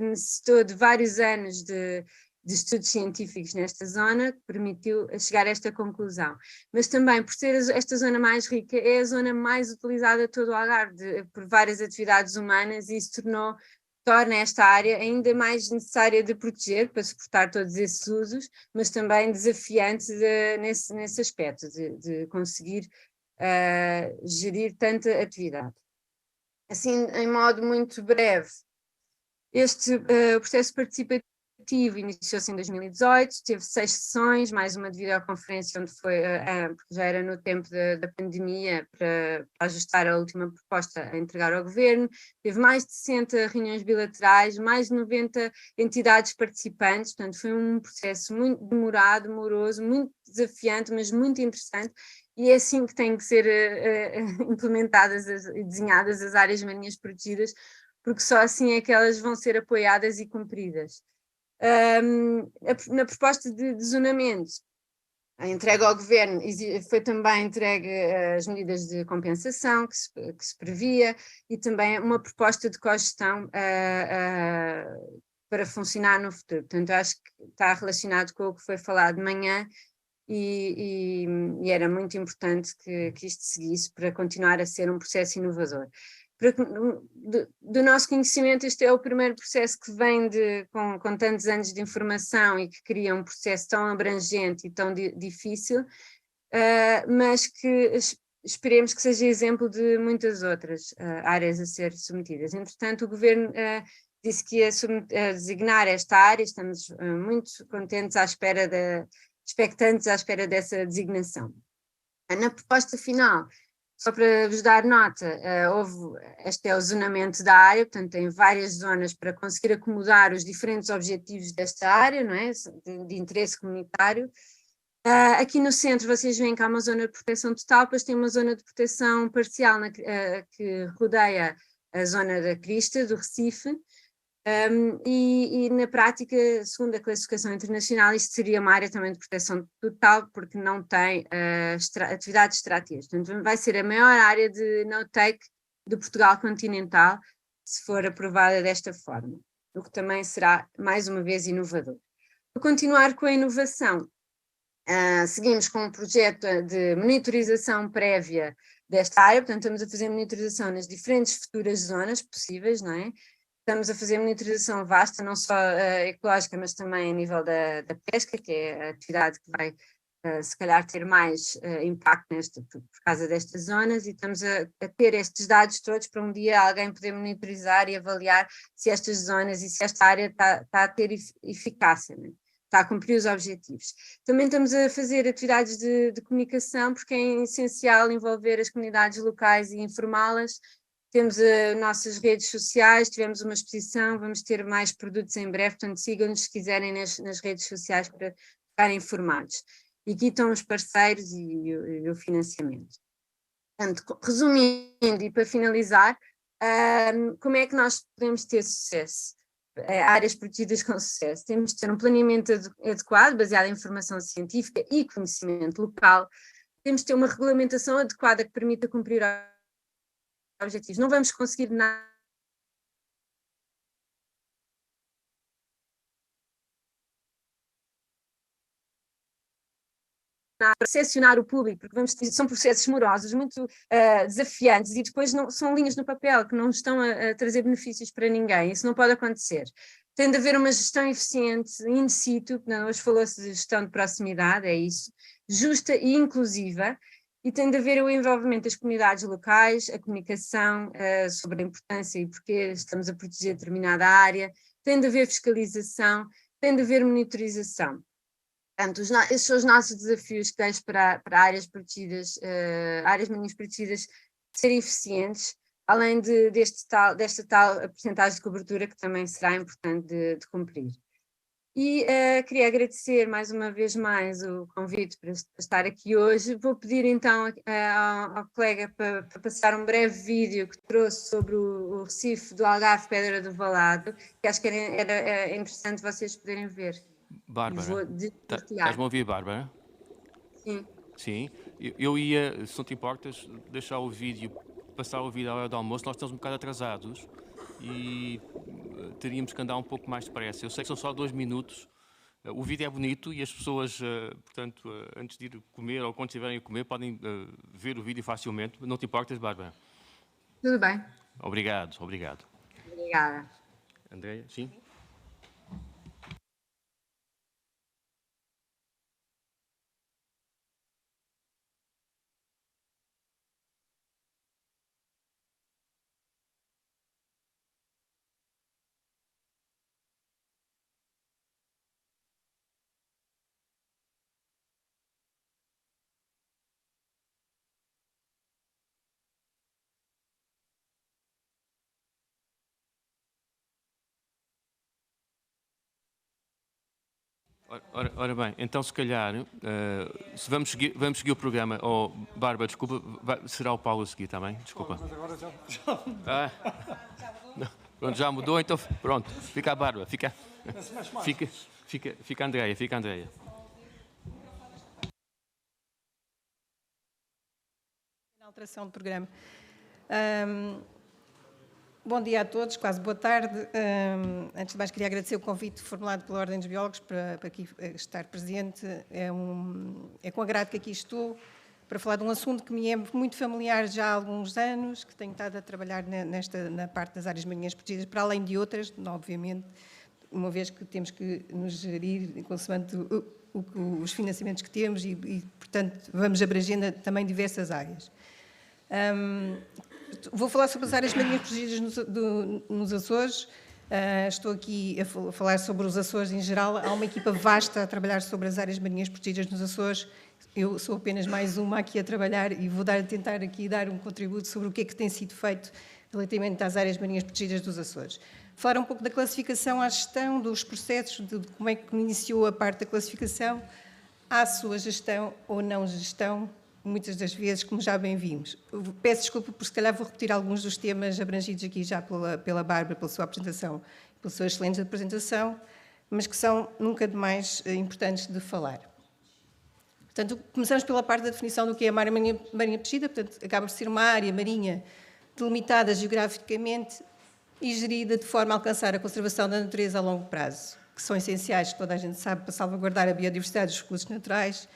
necessitou de vários anos de estudos científicos nesta zona, que permitiu chegar a esta conclusão. Mas também, por ser esta zona mais rica, é a zona mais utilizada de todo o Algarve, por várias atividades humanas, e isso torna esta área ainda mais necessária de proteger, para suportar todos esses usos, mas também desafiante nesse aspecto, de conseguir gerir tanta atividade. Assim, em modo muito breve, este processo participativo iniciou-se em 2018, teve 6 sessões, mais uma de videoconferência, onde foi, porque já era no tempo da pandemia, para ajustar a última proposta a entregar ao governo, teve mais de 60 reuniões bilaterais, mais de 90 entidades participantes, portanto foi um processo muito demorado, moroso, muito desafiante, mas muito interessante, e é assim que têm que ser implementadas e desenhadas as áreas marinhas protegidas, porque só assim é que elas vão ser apoiadas e cumpridas. Na proposta de zonamento, a entrega ao governo, foi também entregue as medidas de compensação que se previa, e também uma proposta de cogestão para funcionar no futuro. Portanto, acho que está relacionado com o que foi falado de manhã, e era muito importante que isto seguisse para continuar a ser um processo inovador. Do nosso conhecimento, este é o primeiro processo que vem com tantos anos de informação e que cria um processo tão abrangente e tão difícil, mas que esperemos que seja exemplo de muitas outras áreas a ser submetidas. Entretanto, o Governo disse que ia designar esta área, estamos muito contentes expectantes à espera dessa designação. Na proposta final, só para vos dar nota, este é o zonamento da área, portanto tem várias zonas para conseguir acomodar os diferentes objetivos desta área, não é? de interesse comunitário. Aqui no centro vocês veem que há uma zona de proteção total, depois tem uma zona de proteção parcial que rodeia a zona da crista, do Recife, e na prática, segundo a classificação internacional, isto seria uma área também de proteção total, porque não tem atividades extrativas. Portanto, vai ser a maior área de no-take de Portugal continental, se for aprovada desta forma, o que também será, mais uma vez, inovador. Para continuar com a inovação, Seguimos com um projeto de monitorização prévia desta área, portanto estamos a fazer monitorização nas diferentes futuras zonas possíveis, não é? Estamos a fazer monitorização vasta, não só ecológica, mas também a nível da pesca, que é a atividade que vai se calhar ter mais impacto por causa destas zonas, e estamos a ter estes dados todos para um dia alguém poder monitorizar e avaliar se estas zonas e se esta área está a ter eficácia, né? Está a cumprir os objetivos. Também estamos a fazer atividades de comunicação, porque é essencial envolver as comunidades locais e informá-las. Temos nossas redes sociais, tivemos uma exposição, vamos ter mais produtos em breve, portanto sigam-nos se quiserem nas redes sociais para ficarem informados. E aqui estão os parceiros e o financiamento. Portanto, resumindo e para finalizar, como é que nós podemos ter sucesso? Áreas protegidas com sucesso. Temos de ter um planeamento adequado, baseado em informação científica e conhecimento local. Temos de ter uma regulamentação adequada que permita cumprir objetivos. Não vamos conseguir nada para percepcionar o público, porque são processos morosos, muito desafiantes, e depois são linhas no papel que não estão a trazer benefícios para ninguém. Isso não pode acontecer. Tem de haver uma gestão eficiente, in situ, hoje falou-se de gestão de proximidade, é isso, justa e inclusiva, e tem de haver o envolvimento das comunidades locais, a comunicação sobre a importância e porquê estamos a proteger determinada área, tem de haver fiscalização, tem de haver monitorização. Portanto, estes são os nossos desafios que deixo para áreas protegidas, áreas marinhas protegidas serem eficientes, além desta tal percentagem de cobertura que também será importante de cumprir. E queria agradecer mais uma vez mais o convite para estar aqui hoje. Vou pedir então ao colega para passar um breve vídeo que trouxe sobre o Recife do Algarve Pedra do Valado, que acho que era interessante vocês poderem ver. Bárbara, estás-me a ouvir, Bárbara? Sim. Sim, eu ia, se não te importas, deixar o vídeo, passar o vídeo à hora do almoço. Nós estamos um bocado atrasados e teríamos que andar um pouco mais depressa. Eu sei que são só 2 minutos, o vídeo é bonito e as pessoas, portanto, antes de ir comer ou quando estiverem a comer, podem ver o vídeo facilmente. Não te importas, Bárbara? Tudo bem. Obrigado. Obrigada. Andréia, sim? Ora bem, então se calhar, se vamos seguir o programa, Bárbara, desculpa, será o Paulo a seguir, está bem? Desculpa. Mas agora já... Pronto, já mudou, então pronto, fica a Bárbara, fica a Andréia, Alteração do programa. Bom dia a todos, quase boa tarde. Antes de mais, queria agradecer o convite formulado pela Ordem dos Biólogos para aqui estar presente. É com agrado que aqui estou para falar de um assunto que me é muito familiar já há alguns anos, que tenho estado a trabalhar na parte das áreas marinhas protegidas, para além de outras, obviamente, uma vez que temos que nos gerir consoante os financiamentos que temos e, portanto, vamos abrangendo também diversas áreas. Vou falar sobre as áreas marinhas protegidas nos Açores. Estou aqui a falar sobre os Açores em geral. Há uma equipa vasta a trabalhar sobre as áreas marinhas protegidas nos Açores. Eu sou apenas mais uma aqui a trabalhar e vou tentar aqui dar um contributo sobre o que é que tem sido feito relativamente às áreas marinhas protegidas dos Açores. Falar um pouco da classificação à gestão, dos processos, de como é que iniciou a parte da classificação, à sua gestão ou não gestão, muitas das vezes, como já bem vimos. Peço desculpa por se calhar vou repetir alguns dos temas abrangidos aqui já pela Bárbara, pela sua apresentação, pela sua excelente apresentação, mas que são nunca demais importantes de falar. Portanto, começamos pela parte da definição do que é uma área marinha protegida, portanto, acaba por ser uma área marinha delimitada geograficamente e gerida de forma a alcançar a conservação da natureza a longo prazo. que são essenciais, toda a gente sabe, para salvaguardar a biodiversidade dos recursos naturais,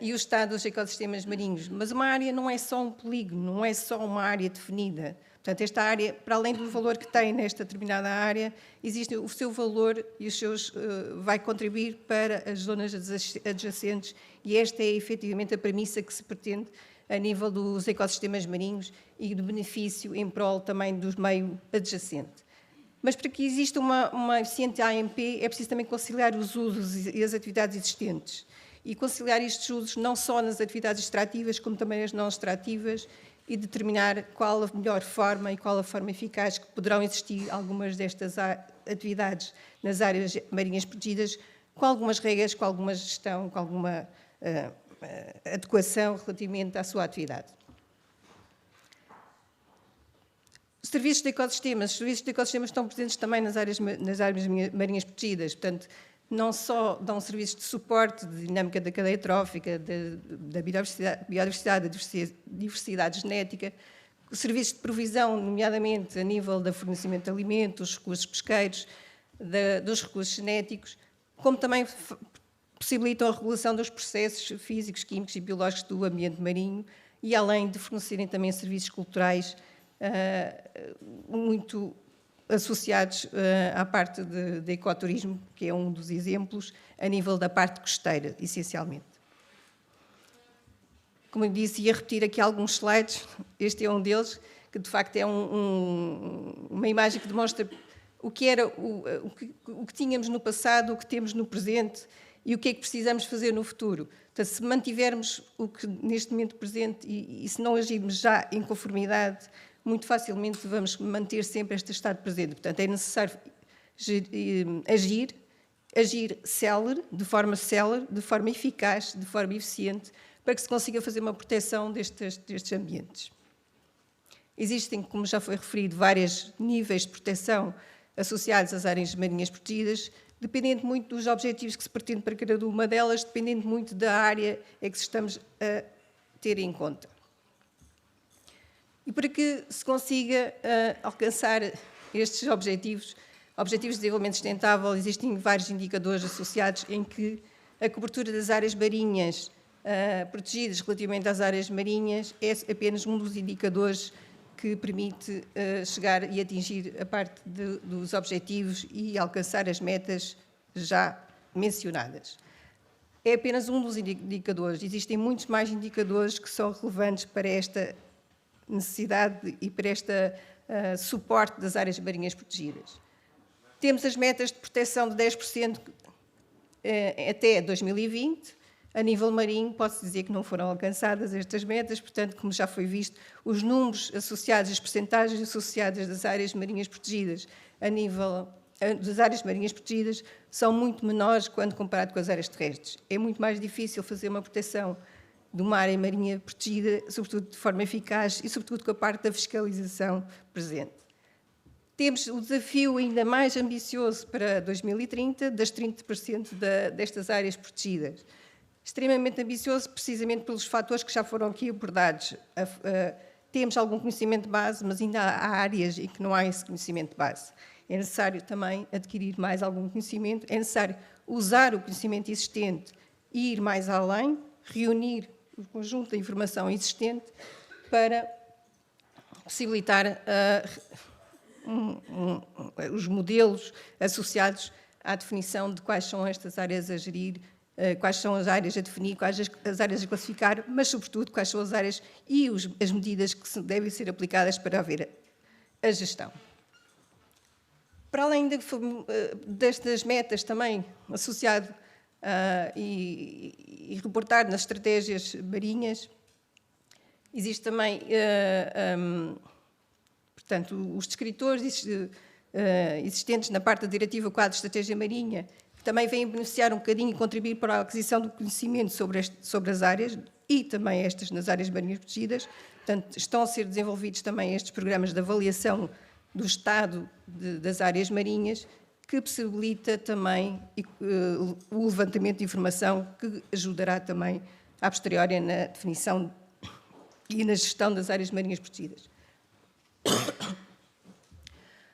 e o estado dos ecossistemas marinhos. Mas uma área não é só um polígono, não é só uma área definida. Portanto, esta área, para além do valor que tem nesta determinada área, existe o seu valor e os seus vai contribuir para as zonas adjacentes, e esta é efetivamente a premissa que se pretende a nível dos ecossistemas marinhos e do benefício em prol também do meio adjacente. Mas para que exista uma eficiente AMP é preciso também conciliar os usos e as atividades existentes. E conciliar estes usos não só nas atividades extrativas, como também as não extrativas, e determinar qual a melhor forma e qual a forma eficaz que poderão existir algumas destas atividades nas áreas marinhas protegidas, com algumas regras, com alguma gestão, com alguma adequação relativamente à sua atividade. Os serviços de ecossistemas estão presentes também nas áreas marinhas protegidas, portanto, não só dão serviços de suporte, de dinâmica da cadeia trófica, da biodiversidade, da diversidade genética, serviços de provisão, nomeadamente a nível do fornecimento de alimentos, dos recursos pesqueiros, dos recursos genéticos, como também possibilitam a regulação dos processos físicos, químicos e biológicos do ambiente marinho, e além de fornecerem também serviços culturais muito associados à parte de ecoturismo, que é um dos exemplos, a nível da parte costeira, essencialmente. Como eu disse, ia repetir aqui alguns slides, este é um deles, que de facto é uma imagem que demonstra o que era o que tínhamos no passado, o que temos no presente e o que é que precisamos fazer no futuro. Portanto, se mantivermos o que neste momento presente e se não agirmos já em conformidade, muito facilmente vamos manter sempre este estado presente. Portanto, é necessário agir célere, de forma eficaz, de forma eficiente, para que se consiga fazer uma proteção destes ambientes. Existem, como já foi referido, vários níveis de proteção associados às áreas marinhas protegidas, dependendo muito dos objetivos que se pretende para cada uma delas, dependendo muito da área em que estamos a ter em conta. E para que se consiga alcançar estes objetivos de desenvolvimento sustentável, existem vários indicadores associados em que a cobertura das áreas marinhas protegidas relativamente às áreas marinhas é apenas um dos indicadores que permite chegar e atingir a parte dos objetivos e alcançar as metas já mencionadas. É apenas um dos indicadores. Existem muitos mais indicadores que são relevantes para esta necessidade e para este suporte das áreas marinhas protegidas. Temos as metas de proteção de 10% até 2020. A nível marinho, posso dizer que não foram alcançadas estas metas, portanto, como já foi visto, os números associados, as percentagens associadas das áreas marinhas protegidas a nível das áreas marinhas protegidas são muito menores quando comparado com as áreas terrestres. É muito mais difícil fazer uma proteção de uma área marinha protegida, sobretudo de forma eficaz e, sobretudo, com a parte da fiscalização presente. Temos o desafio ainda mais ambicioso para 2030, das 30% destas áreas protegidas. Extremamente ambicioso, precisamente pelos fatores que já foram aqui abordados. Temos algum conhecimento de base, mas ainda há áreas em que não há esse conhecimento de base. É necessário também adquirir mais algum conhecimento, é necessário usar o conhecimento existente e ir mais além, reunir o conjunto da informação existente para possibilitar os modelos associados à definição de quais são estas áreas a gerir, quais são as áreas a definir, quais as áreas a classificar, mas, sobretudo, quais são as áreas e as medidas que devem ser aplicadas para haver a gestão. Para além destas metas também associado e reportar nas estratégias marinhas, existe também, portanto, os descritores existentes na parte da Diretiva Quadro de Estratégia Marinha, que também vêm beneficiar um bocadinho e contribuir para a aquisição do conhecimento sobre as áreas e também estas nas áreas marinhas protegidas. Portanto, estão a ser desenvolvidos também estes programas de avaliação do estado das áreas marinhas, que possibilita também o levantamento de informação que ajudará também, a posteriori, na definição e na gestão das áreas marinhas protegidas.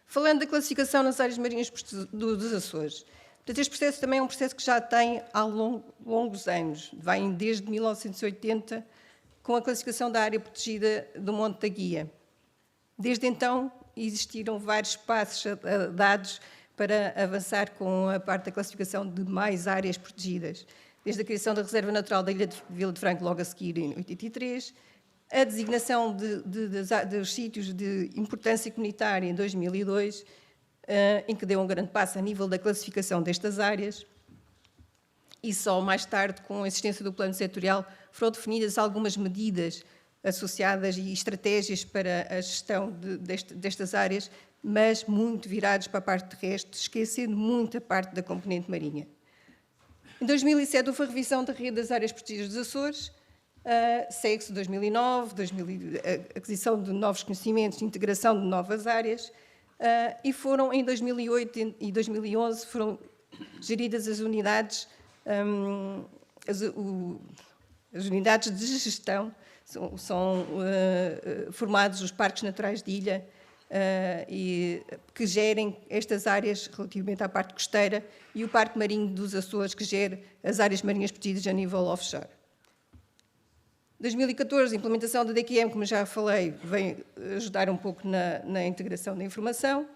Falando da classificação nas áreas marinhas dos Açores, Portanto, este processo também é um processo que já tem há longos anos, vem desde 1980, com a classificação da área protegida do Monte da Guia. Desde então, existiram vários passos dados para avançar com a parte da classificação de mais áreas protegidas. Desde a criação da Reserva Natural da Ilha de Vila de Franco, logo a seguir, em 83, a designação dos sítios de importância comunitária em 2002, em que deu um grande passo a nível da classificação destas áreas, e só mais tarde, com a existência do plano setorial, foram definidas algumas medidas associadas e estratégias para a gestão destas áreas, mas muito virados para a parte terrestre, esquecendo muito a parte da componente marinha. Em 2007 houve a revisão da rede das áreas protegidas dos Açores, segue-se 2009, a aquisição de novos conhecimentos, integração de novas áreas, e foram em 2008 e 2011 foram geridas as unidades, as unidades de gestão, são formados os parques naturais de ilha, que gerem estas áreas relativamente à parte costeira, e o Parque Marinho dos Açores, que gera as áreas marinhas protegidas a nível offshore. 2014, a implementação da DQM, como já falei, vem ajudar um pouco na integração da informação.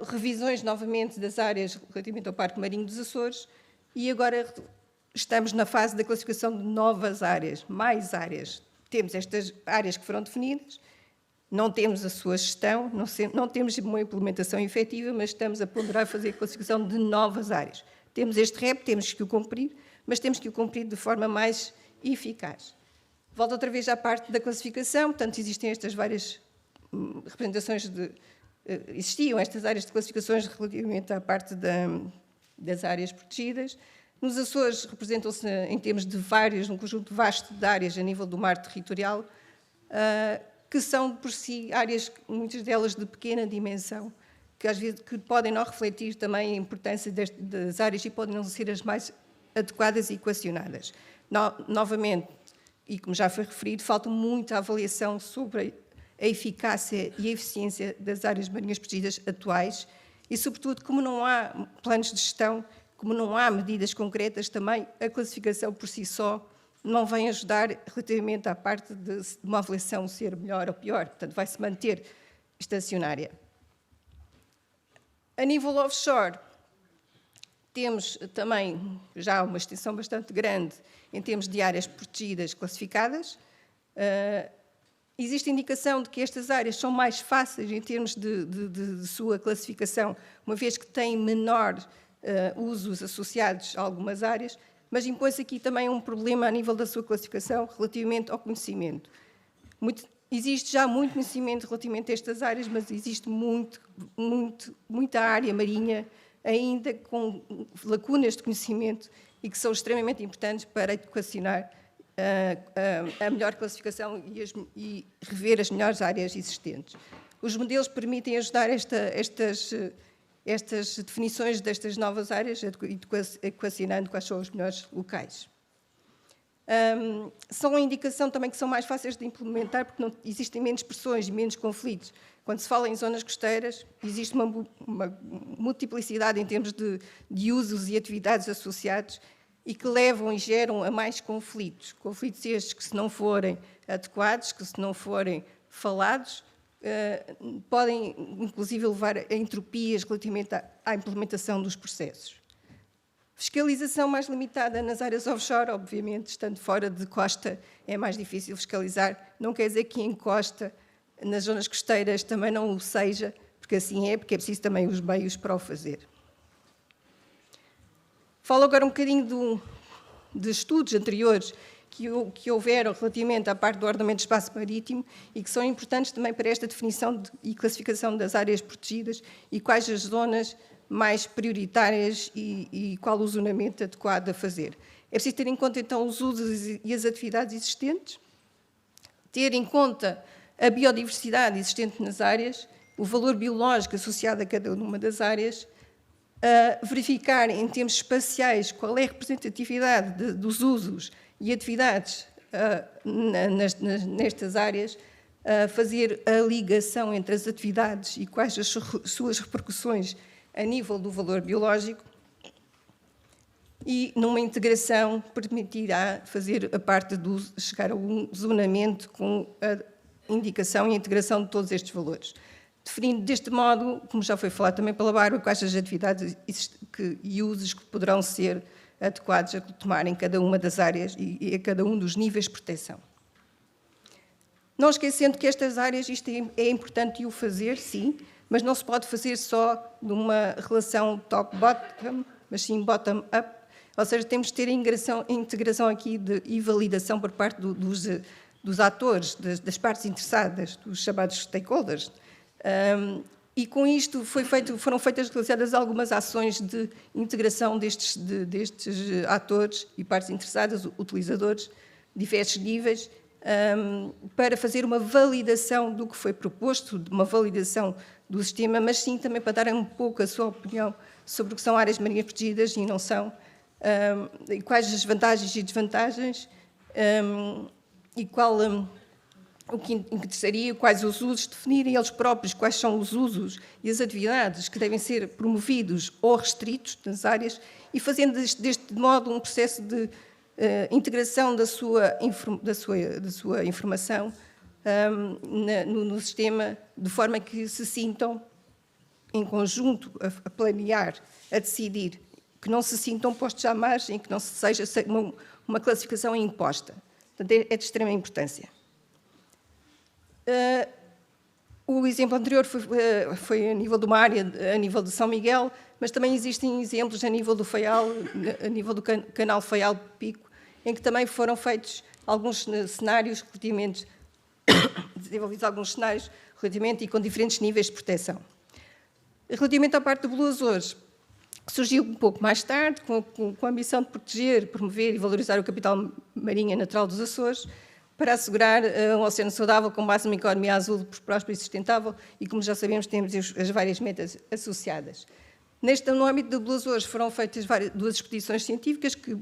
Revisões, novamente, das áreas relativamente ao Parque Marinho dos Açores. E agora estamos na fase da classificação de novas áreas, mais áreas. Temos estas áreas que foram definidas, não temos a sua gestão, não temos uma implementação efetiva, mas estamos a ponderar fazer a classificação de novas áreas. Temos este REP, temos que o cumprir, mas temos que o cumprir de forma mais eficaz. Volto outra vez à parte da classificação, portanto, existem estas várias representações existiam estas áreas de classificações relativamente à parte das áreas protegidas. Nos Açores representam-se em termos de várias, um conjunto vasto de áreas a nível do mar territorial, que são por si áreas, muitas delas de pequena dimensão, que às vezes podem não refletir também a importância das áreas e podem não ser as mais adequadas e equacionadas. Novamente, e como já foi referido, falta muita avaliação sobre a eficácia e a eficiência das áreas marinhas protegidas atuais e, sobretudo, como não há planos de gestão, como não há medidas concretas, também a classificação por si só não vem ajudar relativamente à parte de uma avaliação ser melhor ou pior, portanto, vai-se manter estacionária. A nível offshore, temos também já uma extensão bastante grande em termos de áreas protegidas classificadas. Existe indicação de que estas áreas são mais fáceis em termos de sua classificação, uma vez que têm menor usos associados a algumas áreas, mas impõe-se aqui também um problema a nível da sua classificação relativamente ao conhecimento. Existe já muito conhecimento relativamente a estas áreas, mas existe muita área marinha ainda com lacunas de conhecimento e que são extremamente importantes para equacionar a melhor classificação e rever as melhores áreas existentes. Os modelos permitem ajudar estas definições destas novas áreas, equacionando quais são os melhores locais. São uma indicação também que são mais fáceis de implementar porque não existem menos pressões e menos conflitos. Quando se fala em zonas costeiras, existe uma multiplicidade em termos de usos e atividades associados e que levam e geram a mais conflitos. Conflitos estes que, se não forem adequados, que se não forem falados, podem, inclusive, levar a entropias relativamente à implementação dos processos. Fiscalização mais limitada nas áreas offshore, obviamente, estando fora de costa, é mais difícil fiscalizar. Não quer dizer que em costa, nas zonas costeiras, também não o seja, porque assim é, porque é preciso também os meios para o fazer. Falo agora um bocadinho de estudos anteriores que houveram relativamente à parte do ordenamento do espaço marítimo e que são importantes também para esta definição e classificação das áreas protegidas e quais as zonas mais prioritárias e qual o zonamento adequado a fazer. É preciso ter em conta, então, os usos e as atividades existentes, ter em conta a biodiversidade existente nas áreas, o valor biológico associado a cada uma das áreas, verificar em termos espaciais qual é a representatividade dos usos e atividades nestas áreas, fazer a ligação entre as atividades e quais as suas repercussões a nível do valor biológico e numa integração permitirá fazer a parte do chegar a um zonamento com a indicação e a integração de todos estes valores. Definindo deste modo, como já foi falado também pela Bárbara, quais as atividades e usos que poderão ser adequados a tomar em cada uma das áreas e a cada um dos níveis de proteção. Não esquecendo que estas áreas, isto é importante o fazer, sim, mas não se pode fazer só numa relação top-bottom, mas sim bottom-up, ou seja, temos de ter a integração aqui e validação por parte dos atores, das partes interessadas, dos chamados stakeholders. E com isto foram realizadas algumas ações de integração destes atores e partes interessadas, utilizadores, diversos níveis, para fazer uma validação do que foi proposto, uma validação do sistema, mas sim também para dar um pouco a sua opinião sobre o que são áreas marinhas protegidas e não são, e quais as vantagens e desvantagens, e o que interessaria, quais os usos, definirem eles próprios quais são os usos e as atividades que devem ser promovidos ou restritos nas áreas e fazendo deste modo um processo de integração da sua informação no sistema, de forma que se sintam em conjunto a planear, a decidir, que não se sintam postos à margem, que não seja uma classificação imposta. Portanto, é de extrema importância. O exemplo anterior foi a nível de uma área, a nível de São Miguel, mas também existem exemplos a nível do Faial, a nível do canal Faial-Pico, em que também foram feitos alguns cenários relativamente, desenvolvidos alguns cenários relativamente e com diferentes níveis de proteção. Relativamente à parte do Blue Açores, surgiu um pouco mais tarde, com a ambição de proteger, promover e valorizar o capital marinho e natural dos Açores, para assegurar um oceano saudável com base numa economia azul, próspera e sustentável, e como já sabemos, temos as várias metas associadas. No âmbito do Blue Açores foram feitas duas expedições científicas que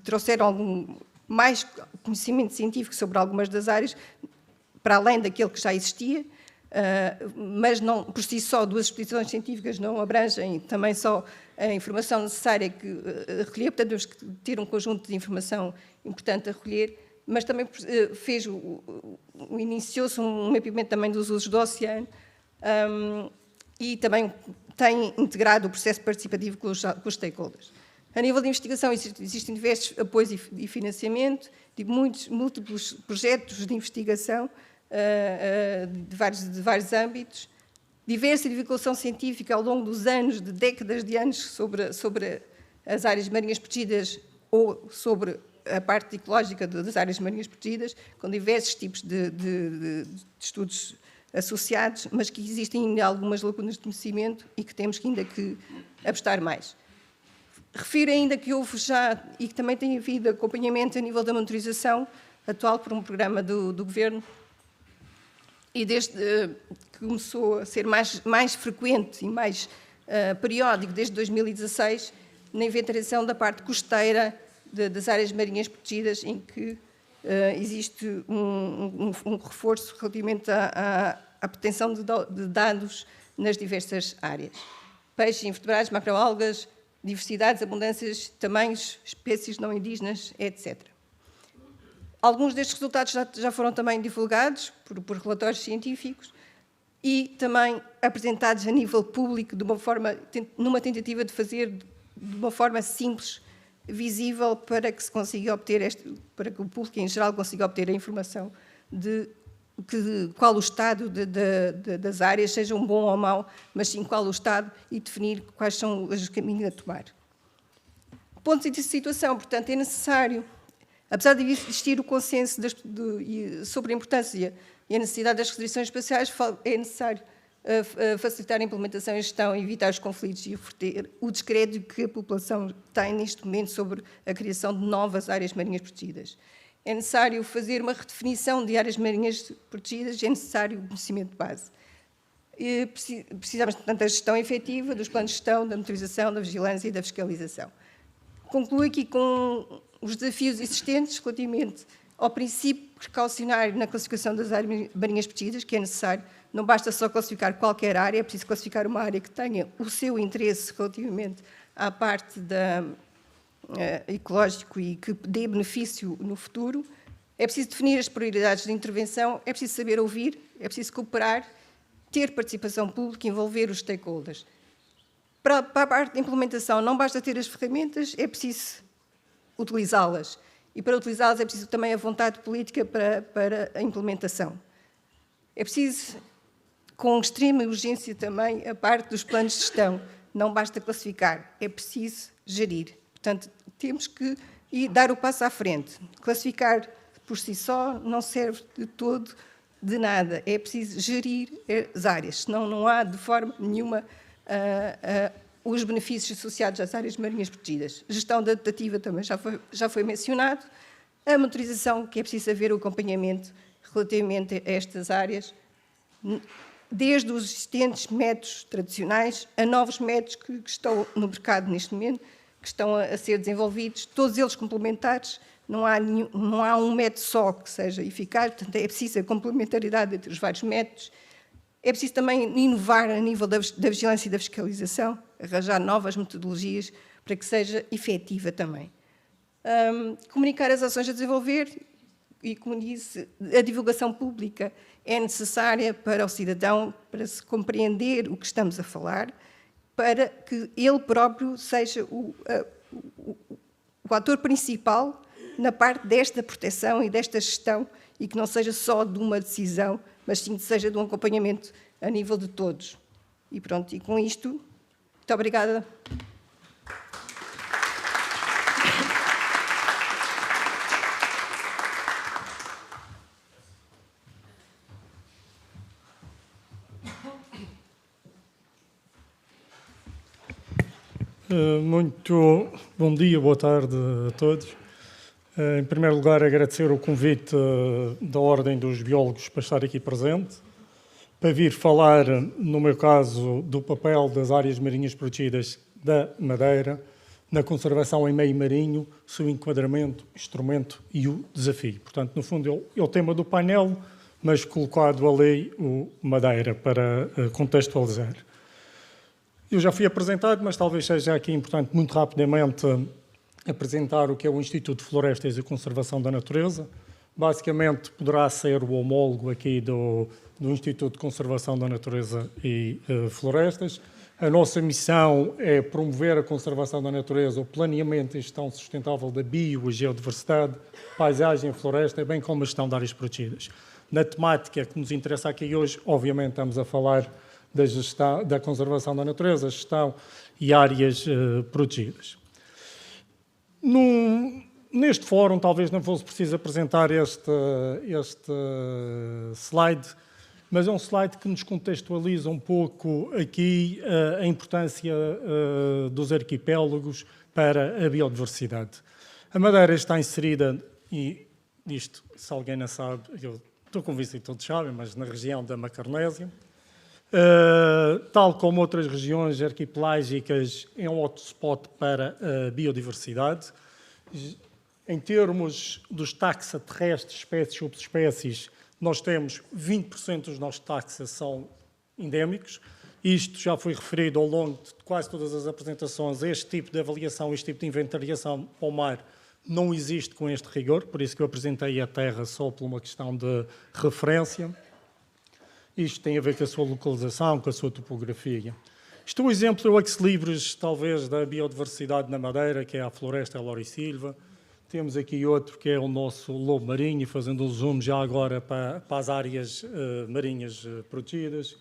trouxeram mais conhecimento científico sobre algumas das áreas, para além daquele que já existia, mas não, por si só, duas expedições científicas não abrangem também só a informação necessária que recolher, portanto temos que ter um conjunto de informação importante a recolher, mas também iniciou-se um mapeamento também dos usos do oceano e também tem integrado o processo participativo com os stakeholders. A nível de investigação existem diversos apoios e financiamento de múltiplos projetos de investigação de vários âmbitos, diversa divulgação científica ao longo dos anos, de décadas de anos, sobre as áreas marinhas protegidas ou sobre a parte ecológica das áreas marinhas protegidas, com diversos tipos de estudos associados, mas que existem ainda algumas lacunas de conhecimento e que temos ainda que apostar mais. Refiro ainda que houve já, e que também tem havido acompanhamento a nível da monitorização atual por um programa do Governo, e desde que começou a ser mais frequente e mais periódico, desde 2016, na inventariação da parte costeira das áreas marinhas protegidas, em que existe um reforço relativamente à proteção de dados nas diversas áreas. Peixes, invertebrados, macroalgas, diversidades, abundâncias, tamanhos, espécies não indígenas, etc. Alguns destes resultados já foram também divulgados por relatórios científicos e também apresentados a nível público numa tentativa de fazer de uma forma simples, visível, para que se consiga obter para que o público em geral consiga obter a informação de qual o estado das áreas, seja um bom ou mau, mas sim qual o estado e definir quais são os caminhos a tomar. Pontos de situação, portanto, é necessário, apesar de existir o consenso sobre a importância e a necessidade das restrições espaciais, é necessário facilitar a implementação e a gestão, evitar os conflitos e oferecer o descrédito que a população tem neste momento sobre a criação de novas áreas marinhas protegidas. É necessário fazer uma redefinição de áreas marinhas protegidas, é necessário conhecimento de base. Precisamos, portanto, da gestão efetiva, dos planos de gestão, da monitorização, da vigilância e da fiscalização. Concluo aqui com os desafios existentes relativamente ao princípio precaucionário na classificação das áreas marinhas protegidas, que é necessário. Não basta só classificar qualquer área, é preciso classificar uma área que tenha o seu interesse relativamente à parte ecológico e que dê benefício no futuro, é preciso definir as prioridades de intervenção, é preciso saber ouvir, é preciso cooperar, ter participação pública e envolver os stakeholders. Para a parte de implementação, não basta ter as ferramentas, é preciso utilizá-las. E para utilizá-las é preciso também a vontade política para a implementação. É preciso, com extrema urgência também, a parte dos planos de gestão. Não basta classificar, é preciso gerir. Portanto, temos que dar o passo à frente. Classificar por si só não serve de todo de nada. É preciso gerir as áreas, senão não há de forma nenhuma os benefícios associados às áreas marinhas protegidas. Gestão adaptativa também já foi mencionado. A monitorização, que é preciso haver o acompanhamento relativamente a estas áreas, desde os existentes métodos tradicionais a novos métodos que estão no mercado neste momento, que estão a ser desenvolvidos, todos eles complementares, não há um método só que seja eficaz, portanto é preciso a complementaridade entre os vários métodos. É preciso também inovar a nível da vigilância e da fiscalização, arranjar novas metodologias para que seja efetiva também. Comunicar as ações a desenvolver e, como disse, a divulgação pública é necessária para o cidadão, para se compreender o que estamos a falar, para que ele próprio seja o ator principal na parte desta proteção e desta gestão e que não seja só de uma decisão, mas sim que seja de um acompanhamento a nível de todos. E pronto, e com isto, muito obrigada. Muito bom dia, boa tarde a todos. Em primeiro lugar, agradecer o convite da Ordem dos Biólogos para estar aqui presente, para vir falar, no meu caso, do papel das áreas marinhas protegidas da Madeira na conservação em meio marinho, seu enquadramento, instrumento e o desafio. Portanto, no fundo, é o tema do painel, mas colocado ali o Madeira para contextualizar. Eu já fui apresentado, mas talvez seja aqui importante, muito rapidamente, apresentar o que é o Instituto de Florestas e Conservação da Natureza. Basicamente, poderá ser o homólogo aqui do Instituto de Conservação da Natureza e Florestas. A nossa missão é promover a conservação da natureza, o planeamento e gestão sustentável da bio e geodiversidade, paisagem e floresta, bem como a gestão de áreas protegidas. Na temática que nos interessa aqui hoje, obviamente, estamos a falar da conservação da natureza, gestão e áreas protegidas. Neste fórum, talvez não fosse preciso apresentar este slide, mas é um slide que nos contextualiza um pouco aqui a importância dos arquipélagos para a biodiversidade. A Madeira está inserida, e isto, se alguém não sabe, eu estou convencido que todos sabem, mas na região da Macaronésia. Tal como outras regiões arquipelágicas, é um hotspot para a biodiversidade. Em termos dos taxa terrestres, espécies e subespécies, nós temos 20% dos nossos taxas são endémicos. Isto já foi referido ao longo de quase todas as apresentações. Este tipo de avaliação, este tipo de inventariação ao mar não existe com este rigor, por isso que eu apresentei a Terra só por uma questão de referência. Isto tem a ver com a sua localização, com a sua topografia. Isto é um exemplo, o ex-libris, talvez, da biodiversidade na Madeira, que é a floresta Laurisilva. Temos aqui outro, que é o nosso lobo marinho, fazendo um zoom já agora para as áreas marinhas protegidas.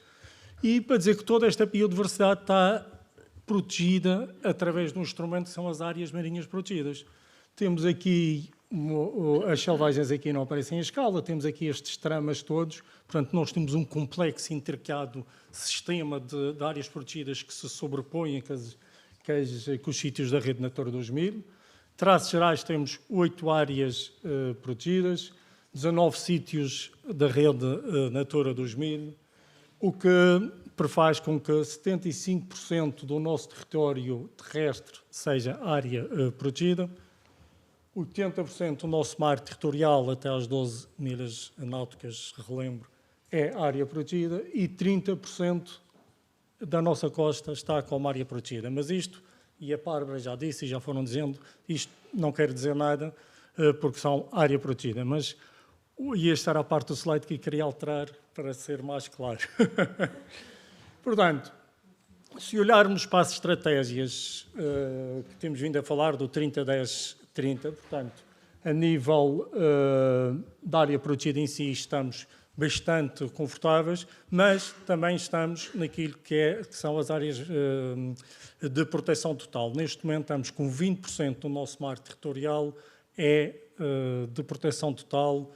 E para dizer que toda esta biodiversidade está protegida através de um instrumento que são as áreas marinhas protegidas. Temos aqui, as selvagens aqui não aparecem em escala, temos aqui estes tramas todos, portanto nós temos um complexo intricado sistema de áreas protegidas que se sobrepõem com os sítios da Rede Natura 2000. Traços gerais temos 8 áreas protegidas, 19 sítios da Rede Natura 2000, o que prefaz com que 75% do nosso território terrestre seja área protegida, 80% do nosso mar territorial até às 12 milhas náuticas, relembro, é área protegida e 30% da nossa costa está como área protegida. Mas isto e a Bárbara já disse e já foram dizendo, isto não quer dizer nada, porque são área protegida, mas e esta era a parte do slide que eu queria alterar para ser mais claro. Portanto, se olharmos para as estratégias que temos vindo a falar do 30-10-30, portanto, a nível da área protegida em si estamos bastante confortáveis, mas também estamos naquilo que são as áreas de proteção total. Neste momento estamos com 20% do nosso mar territorial de proteção total,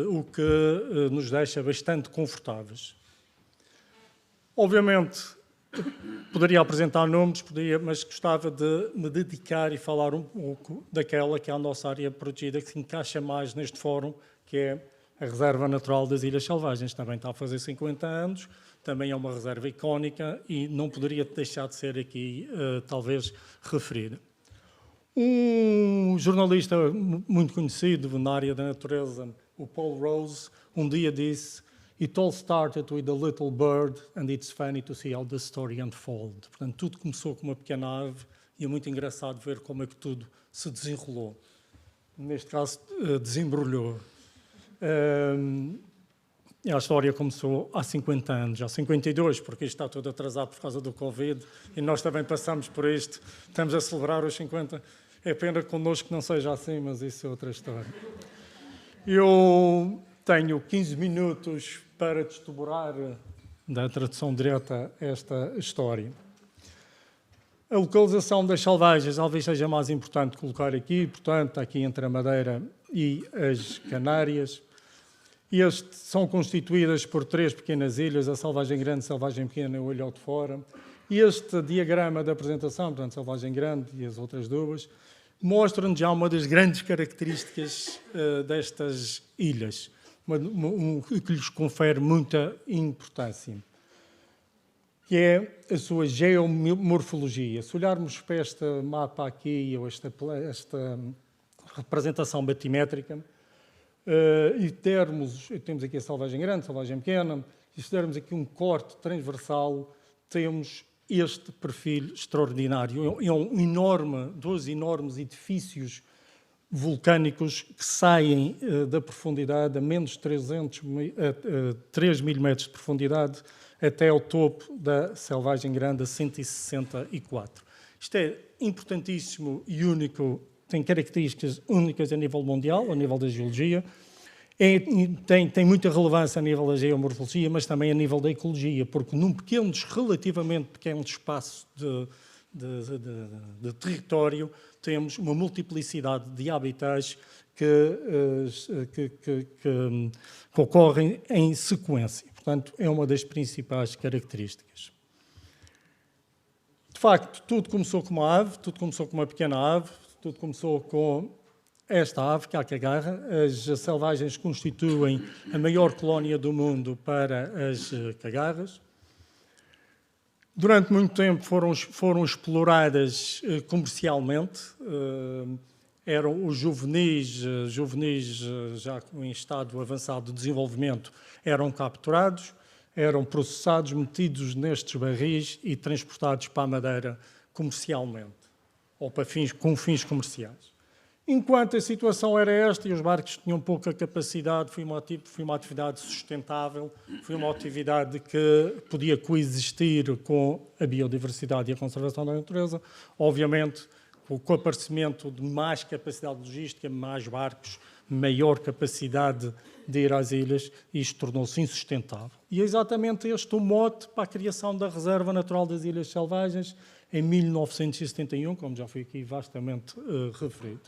o que nos deixa bastante confortáveis. Obviamente, poderia apresentar nomes, mas gostava de me dedicar e falar um pouco daquela que é a nossa área protegida, que se encaixa mais neste fórum, que é a Reserva Natural das Ilhas Selvagens. Também está a fazer 50 anos, também é uma reserva icónica e não poderia deixar de ser aqui, talvez, referida. Um jornalista muito conhecido na área da natureza, o Paul Rose, um dia disse: "It all started with a little bird and it's funny to see how the story unfold." Portanto, tudo começou com uma pequena ave e é muito engraçado ver como é que tudo se desenrolou. Neste caso, desembrulhou. A história começou há 50 anos, há 52, porque isto está tudo atrasado por causa do Covid e nós também passamos por isto, estamos a celebrar os 50. É pena connosco que não seja assim, mas isso é outra história. Eu tenho 15 minutos para desdobrar da tradução direta esta história. A localização das selvagens talvez seja mais importante colocar aqui, portanto, aqui entre a Madeira e as Canárias. São constituídas por 3 pequenas ilhas, a Selvagem Grande, Selvagem Pequena e o Ilhéu de Fora. Este diagrama da apresentação, portanto, Selvagem Grande e as outras duas, mostra-nos já uma das grandes características destas ilhas, que lhes confere muita importância, que é a sua geomorfologia. Se olharmos para este mapa aqui, ou esta representação batimétrica, e temos aqui a Selvagem Grande, a Selvagem Pequena, e se dermos aqui um corte transversal, temos este perfil extraordinário. É 12 enormes edifícios vulcânicos que saem da profundidade a menos de 3.000 metros de profundidade até ao topo da Selvagem Grande a 164. Isto é importantíssimo e único, tem características únicas a nível mundial, a nível da geologia, tem muita relevância a nível da geomorfologia, mas também a nível da ecologia, porque num relativamente pequeno espaço de território temos uma multiplicidade de habitats que ocorrem em sequência. Portanto, é uma das principais características. De facto, tudo começou com uma ave, tudo começou com uma pequena ave, tudo começou com esta ave, que é a cagarra. As selvagens constituem a maior colónia do mundo para as cagarras. Durante muito tempo foram exploradas comercialmente. Eram os juvenis já em estado avançado de desenvolvimento, eram capturados, eram processados, metidos nestes barris e transportados para a Madeira comercialmente, ou com fins comerciais. Enquanto a situação era esta e os barcos tinham pouca capacidade, foi uma atividade sustentável, foi uma atividade que podia coexistir com a biodiversidade e a conservação da natureza. Obviamente, com o aparecimento de mais capacidade logística, mais barcos, maior capacidade de ir às ilhas, isto tornou-se insustentável. E é exatamente este o mote para a criação da Reserva Natural das Ilhas Selvagens em 1971, como já foi aqui vastamente referido.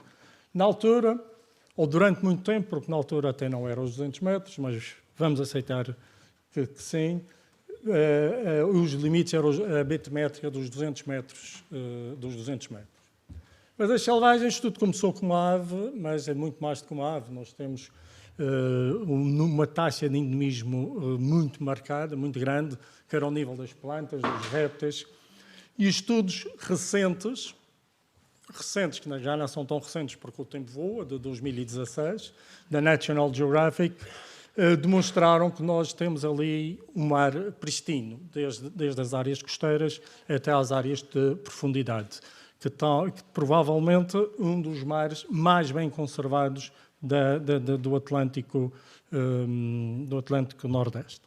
Na altura, ou durante muito tempo, porque na altura até não eram os 200 metros, mas vamos aceitar que sim, os limites eram a batimétrica dos 200 metros. Mas as selvagens, tudo começou com uma ave, mas é muito mais do que uma ave. Nós temos uma taxa de endemismo muito marcada, muito grande, quer ao nível das plantas, dos répteis. E estudos recentes, que já não são tão recentes porque o tempo voa, de 2016, da National Geographic, demonstraram que nós temos ali um mar pristino, desde as áreas costeiras até às áreas de profundidade. que provavelmente um dos mares mais bem conservados do Atlântico Nordeste.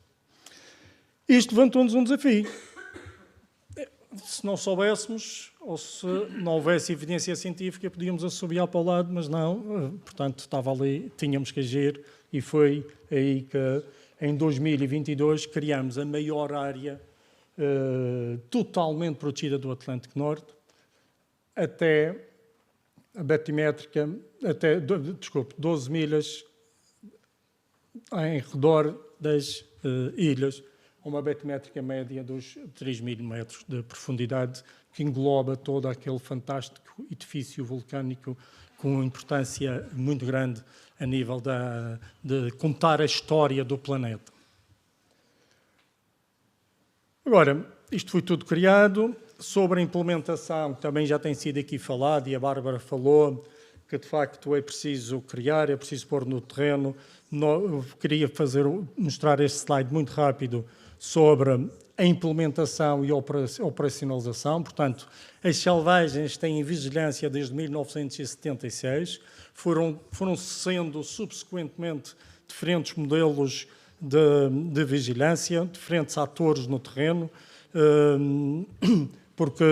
Isto levantou-nos um desafio. Se não soubéssemos, ou se não houvesse evidência científica, podíamos assobiar para o lado, mas não, portanto, estava ali, tínhamos que agir, e foi aí que, em 2022, criamos a maior área totalmente protegida do Atlântico Norte, até a batimétrica, 12 milhas em redor das ilhas, uma batimétrica média dos 3.000 metros de profundidade, que engloba todo aquele fantástico edifício vulcânico com importância muito grande a nível de contar a história do planeta. Agora, isto foi tudo criado. Sobre a implementação, também já tem sido aqui falado, e a Bárbara falou, que de facto é preciso criar, é preciso pôr no terreno. Eu queria mostrar este slide muito rápido sobre a implementação e a operacionalização. Portanto, as selvagens têm vigilância desde 1976, foram sendo subsequentemente diferentes modelos de vigilância, diferentes atores no terreno, porque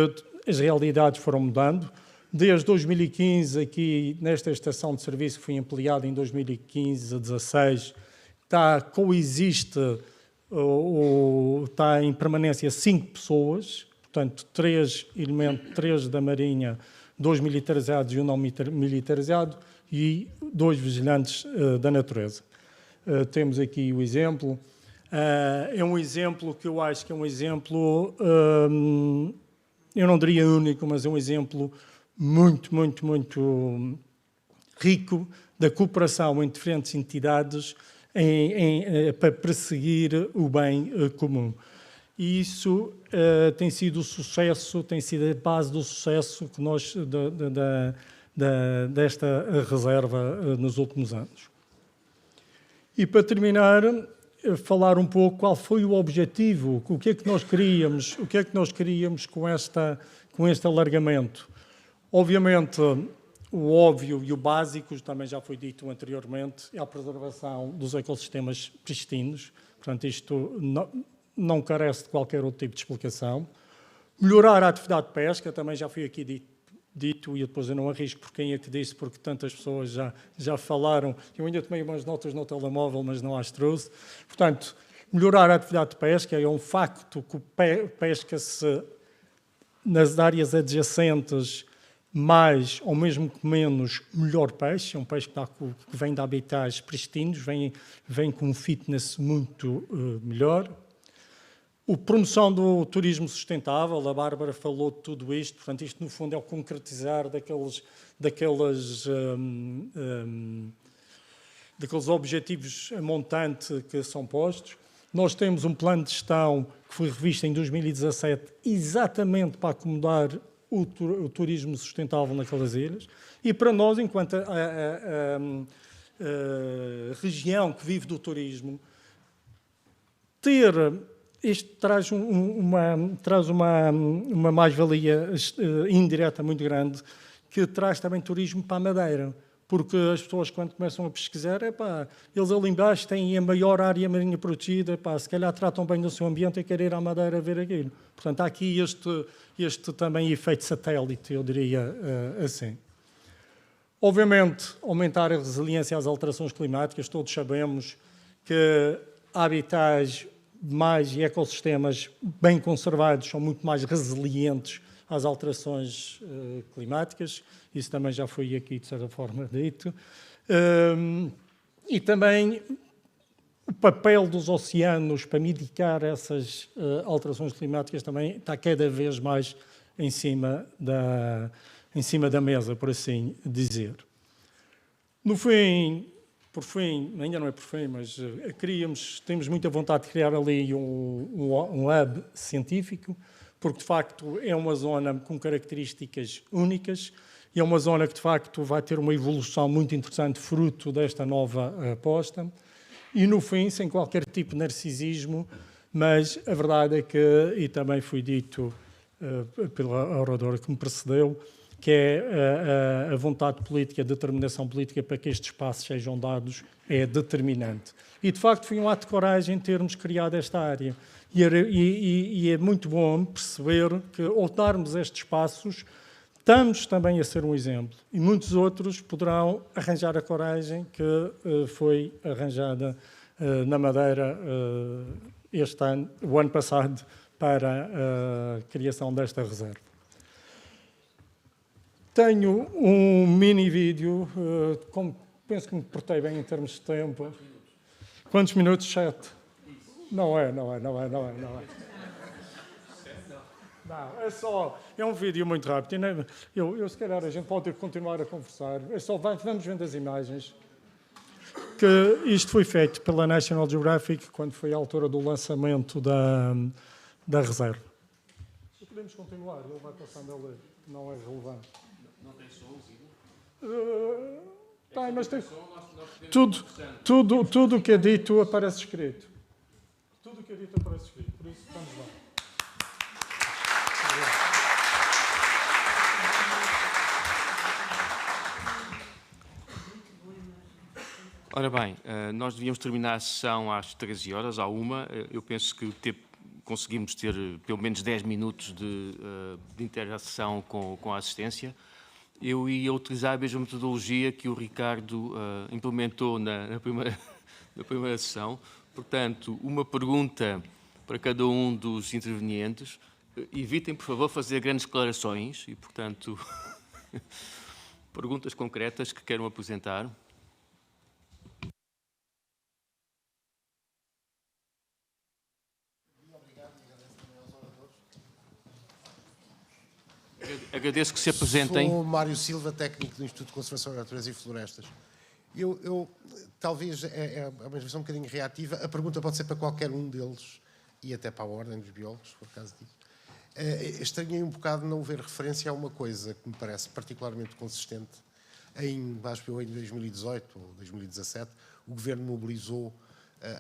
as realidades foram mudando. Desde 2015, aqui nesta estação de serviço que foi ampliada em 2015 a 2016, está em permanência 5 pessoas, portanto 3 da Marinha, 2 militarizados e um não militarizado, e 2 vigilantes da natureza. Temos aqui o exemplo. É um exemplo que eu acho que é um exemplo, eu não diria único, mas é um exemplo muito, muito, muito rico da cooperação entre diferentes entidades para perseguir o bem comum. E isso tem sido o sucesso, tem sido a base do sucesso que nós, desta reserva nos últimos anos. E para terminar, falar um pouco qual foi o objetivo, o que é que nós queríamos, com este alargamento. Obviamente, o óbvio e o básico, também já foi dito anteriormente, é a preservação dos ecossistemas pristinos. Portanto, isto não carece de qualquer outro tipo de explicação. Melhorar a atividade de pesca, também já foi aqui dito, e depois eu não arrisco por quem é que disse, porque tantas pessoas já falaram. Eu ainda tomei umas notas no telemóvel, mas não as trouxe. Portanto, melhorar a atividade de pesca é um facto que pesca-se nas áreas adjacentes mais, ou mesmo que menos, melhor peixe. É um peixe que vem de habitats pristinos, vem com um fitness muito melhor. A promoção do turismo sustentável, a Bárbara falou de tudo isto, portanto, isto no fundo é o concretizar daqueles objetivos a montante que são postos. Nós temos um plano de gestão que foi revisto em 2017 exatamente para acomodar o turismo sustentável naquelas ilhas, e para nós, enquanto a região que vive do turismo, isto traz uma mais-valia indireta muito grande, que traz também turismo para a Madeira, porque as pessoas, quando começam a pesquisar, eles ali embaixo têm a maior área marinha protegida, se calhar tratam bem do seu ambiente e querem ir à Madeira ver aquilo. Portanto, há aqui este também efeito satélite, eu diria assim. Obviamente, aumentar a resiliência às alterações climáticas. Todos sabemos que habitats e ecossistemas bem conservados são muito mais resilientes às alterações climáticas. Isso também já foi aqui, de certa forma, dito. E também o papel dos oceanos para mitigar essas alterações climáticas também está cada vez mais em cima da mesa, por assim dizer. No fim, ainda não é por fim, mas temos muita vontade de criar ali um hub científico, porque de facto é uma zona com características únicas, e é uma zona que de facto vai ter uma evolução muito interessante fruto desta nova aposta. E no fim, sem qualquer tipo de narcisismo, mas a verdade é que, e também foi dito pela oradora que me precedeu, que é a vontade política, a determinação política para que estes espaços sejam dados, é determinante. E, de facto, foi um ato de coragem termos criado esta área. E é muito bom perceber que, ao darmos estes espaços, estamos também a ser um exemplo. E muitos outros poderão arranjar a coragem que foi arranjada na Madeira este ano, o ano passado, para a criação desta reserva. Tenho um mini vídeo, como penso que me portei bem em termos de tempo. Quantos minutos? 7? Não é. Não, é um vídeo muito rápido. Se calhar a gente pode continuar a conversar. Vamos vendo as imagens. Que isto foi feito pela National Geographic quando foi a altura do lançamento da reserva. Podemos continuar, ele vai passando a ler, não é relevante. Não tem som, Tem, mas tem. Tudo o que é dito aparece escrito. Tudo o que é dito aparece escrito, por isso vamos lá. Ora bem, nós devíamos terminar a sessão às 13 horas, à 1h. Eu penso que conseguimos ter pelo menos 10 minutos de interação com a assistência. Eu ia utilizar a mesma metodologia que o Ricardo implementou na primeira sessão. Portanto, uma pergunta para cada um dos intervenientes. Evitem, por favor, fazer grandes declarações e, portanto, perguntas concretas que queiram apresentar. Agradeço que se apresentem. Sou Mário Silva, técnico do Instituto de Conservação da Natureza e Florestas. Talvez é uma intervenção um bocadinho reativa. A pergunta pode ser para qualquer um deles e até para a ordem dos biólogos, se for caso disso. Estranhei um bocado não ver referência a uma coisa que me parece particularmente consistente. Em 2018 ou 2017, o Governo mobilizou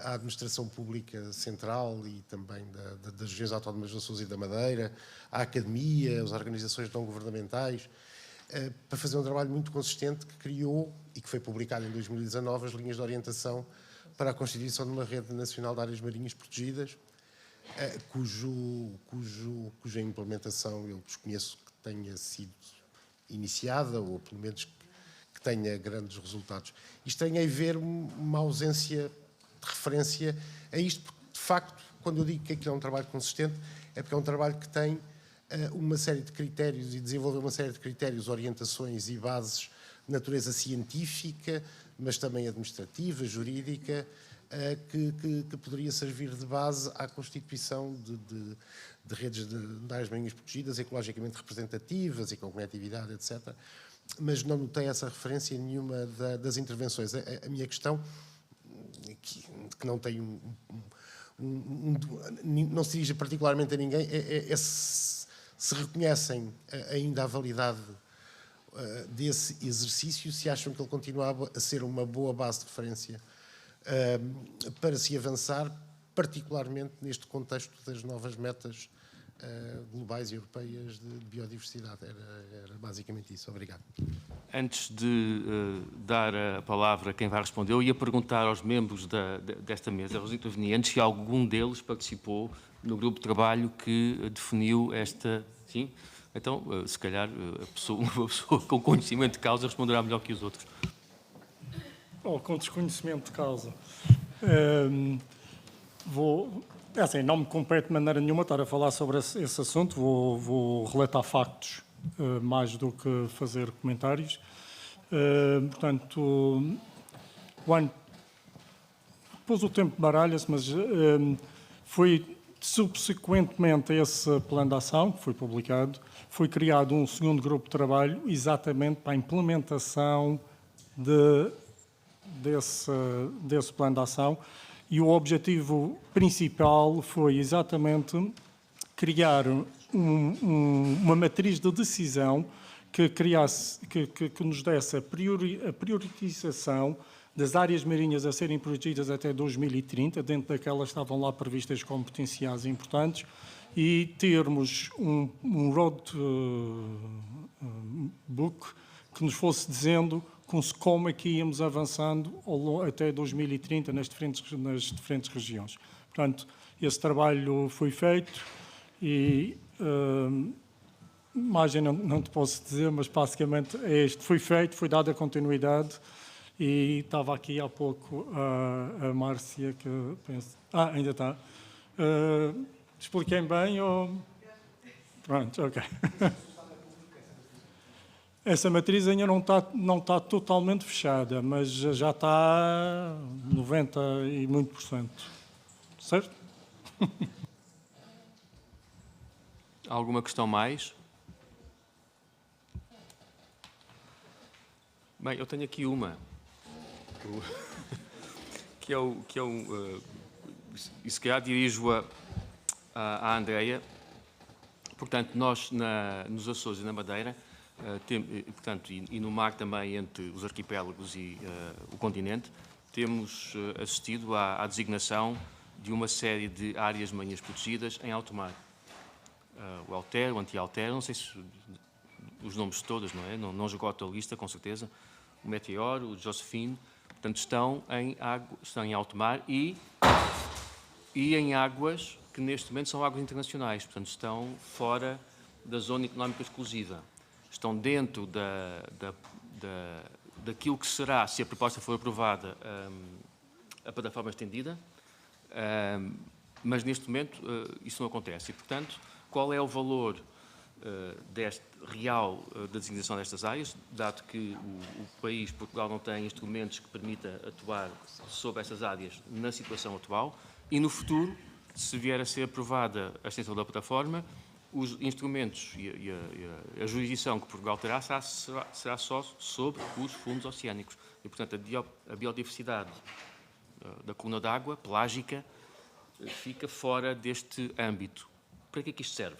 a Administração Pública Central e também das regiões autónomas dos Açores e da Madeira, a Academia, as organizações não governamentais, para fazer um trabalho muito consistente que criou e que foi publicado em 2019 as linhas de orientação para a constituição de uma rede nacional de áreas marinhas protegidas, cuja implementação eu desconheço que tenha sido iniciada ou pelo menos que tenha grandes resultados. E estranhei ver uma ausência de referência a isto, porque, de facto, quando eu digo que aquilo é um trabalho consistente, é porque é um trabalho que tem uma série de critérios e desenvolveu uma série de critérios, orientações e bases de natureza científica, mas também administrativa, jurídica, que poderia servir de base à constituição de redes de áreas marinhas protegidas, ecologicamente representativas e com conectividade, etc. Mas não notei essa referência em nenhuma das intervenções. A minha questão, que não tem não se dirige particularmente a ninguém, é se reconhecem ainda a validade desse exercício, se acham que ele continua a ser uma boa base de referência para se avançar, particularmente neste contexto das novas metas globais e europeias de biodiversidade. Era basicamente isso. Obrigado. Antes de dar a palavra a quem vai responder, eu ia perguntar aos membros desta mesa, aos intervenientes, se algum deles participou no grupo de trabalho que definiu esta... Sim? Então, se calhar, uma pessoa com conhecimento de causa responderá melhor que os outros. Com desconhecimento de causa. Assim, não me compete de maneira nenhuma estar a falar sobre esse assunto, vou relatar factos mais do que fazer comentários. Portanto, depois o tempo baralha-se, mas foi subsequentemente a esse plano de ação, que foi publicado, foi criado um segundo grupo de trabalho exatamente para a implementação desse plano de ação. E o objetivo principal foi exatamente criar uma matriz de decisão que nos desse a priorização das áreas marinhas a serem protegidas até 2030, dentro daquelas estavam lá previstas como potenciais importantes, e termos um roadbook que nos fosse dizendo como é que íamos avançando até 2030 nas diferentes regiões. Portanto, esse trabalho foi feito e mais eu não te posso dizer, mas basicamente é este. Foi feito, foi dada continuidade e estava aqui há pouco a Márcia que penso... ainda está. Expliquei bem ou... Pronto, ok. Essa matriz ainda não está totalmente fechada, mas já está 90% e muito por cento. Certo? Alguma questão mais? Bem, eu tenho aqui uma, e se calhar dirijo-a à Andreia. Portanto, nós nos Açores e na Madeira, portanto, e no mar também entre os arquipélagos e o continente, temos assistido à designação de uma série de áreas marinhas protegidas em alto mar. O Alter, o Anti-Alter, não sei se os nomes todos, não é? Não esgoto a lista, com certeza. O Meteor, o Josephine, portanto, estão em alto mar e em águas que neste momento são águas internacionais, portanto, estão fora da zona económica exclusiva. Estão dentro daquilo que será, se a proposta for aprovada, a plataforma estendida, mas neste momento isso não acontece. E, portanto, qual é o valor real da designação destas áreas, dado que o país, Portugal, não tem instrumentos que permitam atuar sobre essas áreas na situação atual, e no futuro, se vier a ser aprovada a extensão da plataforma, os instrumentos e a jurisdição que Portugal terá será só sobre os fundos oceânicos. E, portanto, a biodiversidade da coluna d'água, pelágica, fica fora deste âmbito. Para que é que isto serve?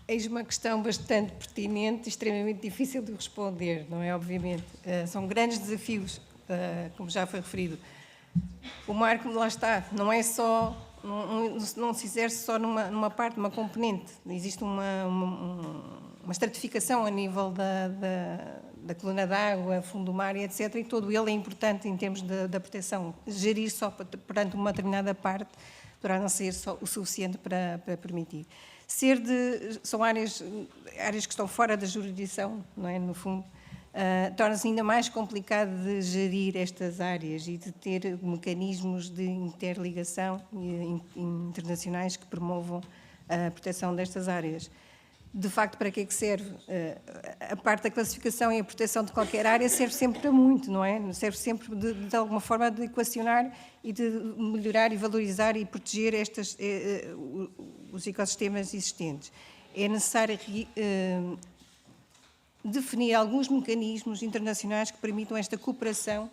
Eis uma questão bastante pertinente e extremamente difícil de responder, não é? Obviamente. São grandes desafios, como já foi referido. O mar, como lá está, não é só... Não se exerce só numa parte, numa componente. Existe uma estratificação a nível da coluna d'água, fundo do mar, etc. E todo ele é importante em termos da proteção. Gerir só perante uma determinada parte poderá não ser só o suficiente para permitir. São áreas que estão fora da jurisdição, não é? No fundo, torna-se ainda mais complicado de gerir estas áreas e de ter mecanismos de interligação internacionais que promovam a proteção destas áreas. De facto, para que é que serve? A parte da classificação e a proteção de qualquer área serve sempre para muito, não é? Serve sempre, de alguma forma, de equacionar e de melhorar e valorizar e proteger os ecossistemas existentes. É necessário definir alguns mecanismos internacionais que permitam esta cooperação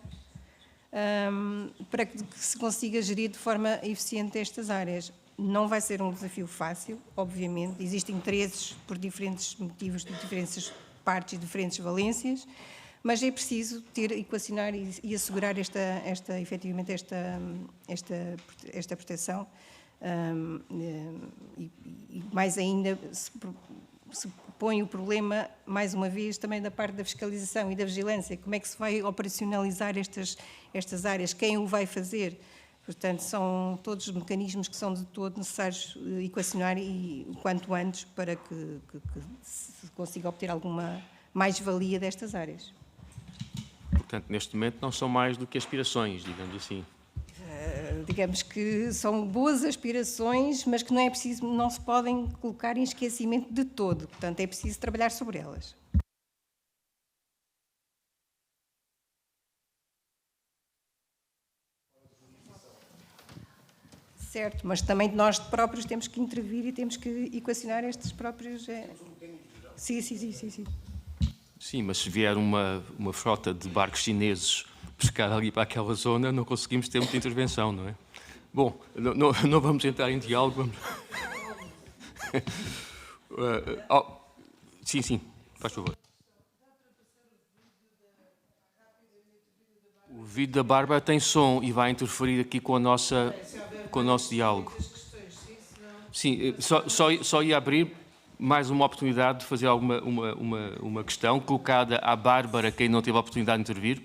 para que se consiga gerir de forma eficiente estas áreas. Não vai ser um desafio fácil, obviamente. Existem interesses por diferentes motivos, de diferentes partes e diferentes valências, mas é preciso equacionar e assegurar efetivamente esta proteção. E mais ainda, se põe o problema, mais uma vez, também da parte da fiscalização e da vigilância. Como é que se vai operacionalizar estas áreas? Quem o vai fazer? Portanto, são todos os mecanismos que são de todo necessários equacionar e o quanto antes para que se consiga obter alguma mais-valia destas áreas. Portanto, neste momento não são mais do que aspirações, digamos assim. Digamos que são boas aspirações, mas que não se podem colocar em esquecimento de todo. Portanto, é preciso trabalhar sobre elas. Certo, mas também nós próprios temos que intervir e temos que equacionar estes próprios... Sim. Sim, mas se vier uma frota de barcos chineses pescar ali para aquela zona, não conseguimos ter muita intervenção, não é? Bom, não vamos entrar em diálogo. Sim, faz favor. vídeo da Bárbara tem som e vai interferir aqui com o nosso diálogo. Sim, só ia abrir mais uma oportunidade de fazer uma questão colocada à Bárbara, quem não teve a oportunidade de intervir.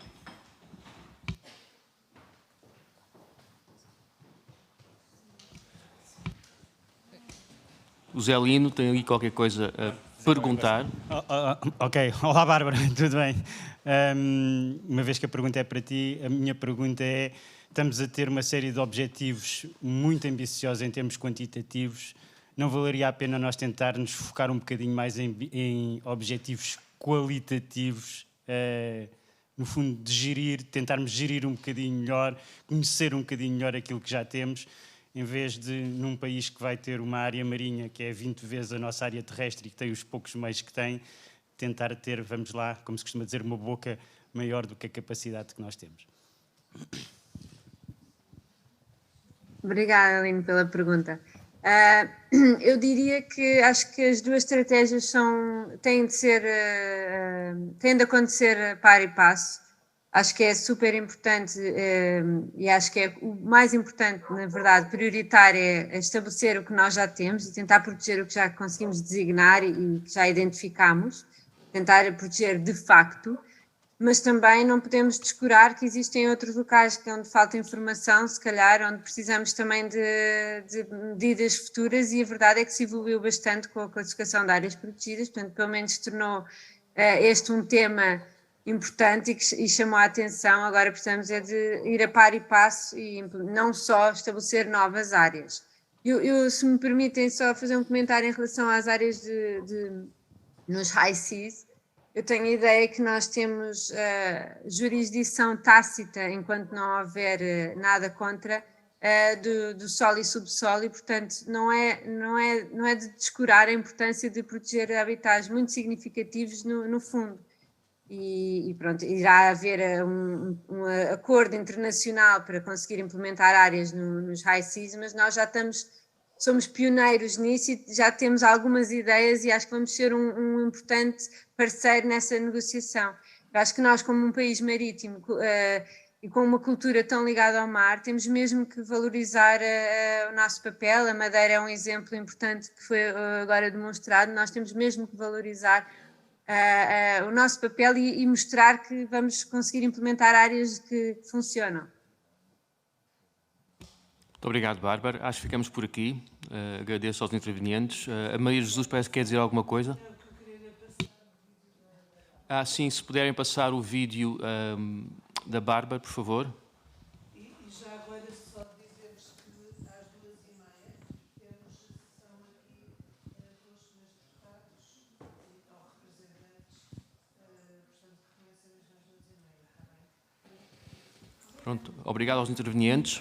O Zé Lino tem ali qualquer coisa a perguntar. Ok, olá Bárbara, tudo bem? Uma vez que a pergunta é para ti, a minha pergunta é: estamos a ter uma série de objetivos muito ambiciosos em termos quantitativos. Não valeria a pena nós tentarmos focar um bocadinho mais em objetivos qualitativos, no fundo, tentarmos gerir um bocadinho melhor, conhecer um bocadinho melhor aquilo que já temos, em vez de, num país que vai ter uma área marinha que é 20 vezes a nossa área terrestre e que tem os poucos meios que tem, tentar ter, vamos lá, como se costuma dizer, uma boca maior do que a capacidade que nós temos. Obrigada, Aline, pela pergunta. Eu diria que acho que as duas estratégias têm de acontecer par e passo. Acho que é super importante e acho que é o mais importante, na verdade, prioritário é estabelecer o que nós já temos e tentar proteger o que já conseguimos designar e que já identificamos, tentar proteger de facto. Mas também não podemos descurar que existem outros locais onde falta informação, se calhar, onde precisamos também de medidas futuras, e a verdade é que se evoluiu bastante com a classificação de áreas protegidas, portanto, pelo menos tornou este um tema importante e chamou a atenção. Agora precisamos é de ir a par e passo e não só estabelecer novas áreas. Se me permitem só fazer um comentário em relação às áreas nos high seas, eu tenho a ideia que nós temos jurisdição tácita, enquanto não houver nada contra, do solo e subsolo, e portanto não é de descurar a importância de proteger habitats muito significativos no fundo. E pronto, irá haver um acordo internacional para conseguir implementar áreas nos high seas, mas nós já somos pioneiros nisso e já temos algumas ideias e acho que vamos ser um importante parceiro nessa negociação. Eu acho que nós, como um país marítimo e com uma cultura tão ligada ao mar, temos mesmo que valorizar o nosso papel. A Madeira é um exemplo importante que foi agora demonstrado. Nós temos mesmo que valorizar o nosso papel e mostrar que vamos conseguir implementar áreas que funcionam. Muito obrigado, Bárbara. Acho que ficamos por aqui. Agradeço aos intervenientes. A Maria Jesus parece que quer dizer alguma coisa. Sim, se puderem passar o vídeo da Bárbara, por favor. E já agora só dizemos que às 2h30 temos sessão aqui com os senhores deputados e com representantes, portanto, começamos às 2h30, está bem? Pronto, obrigado aos intervenientes.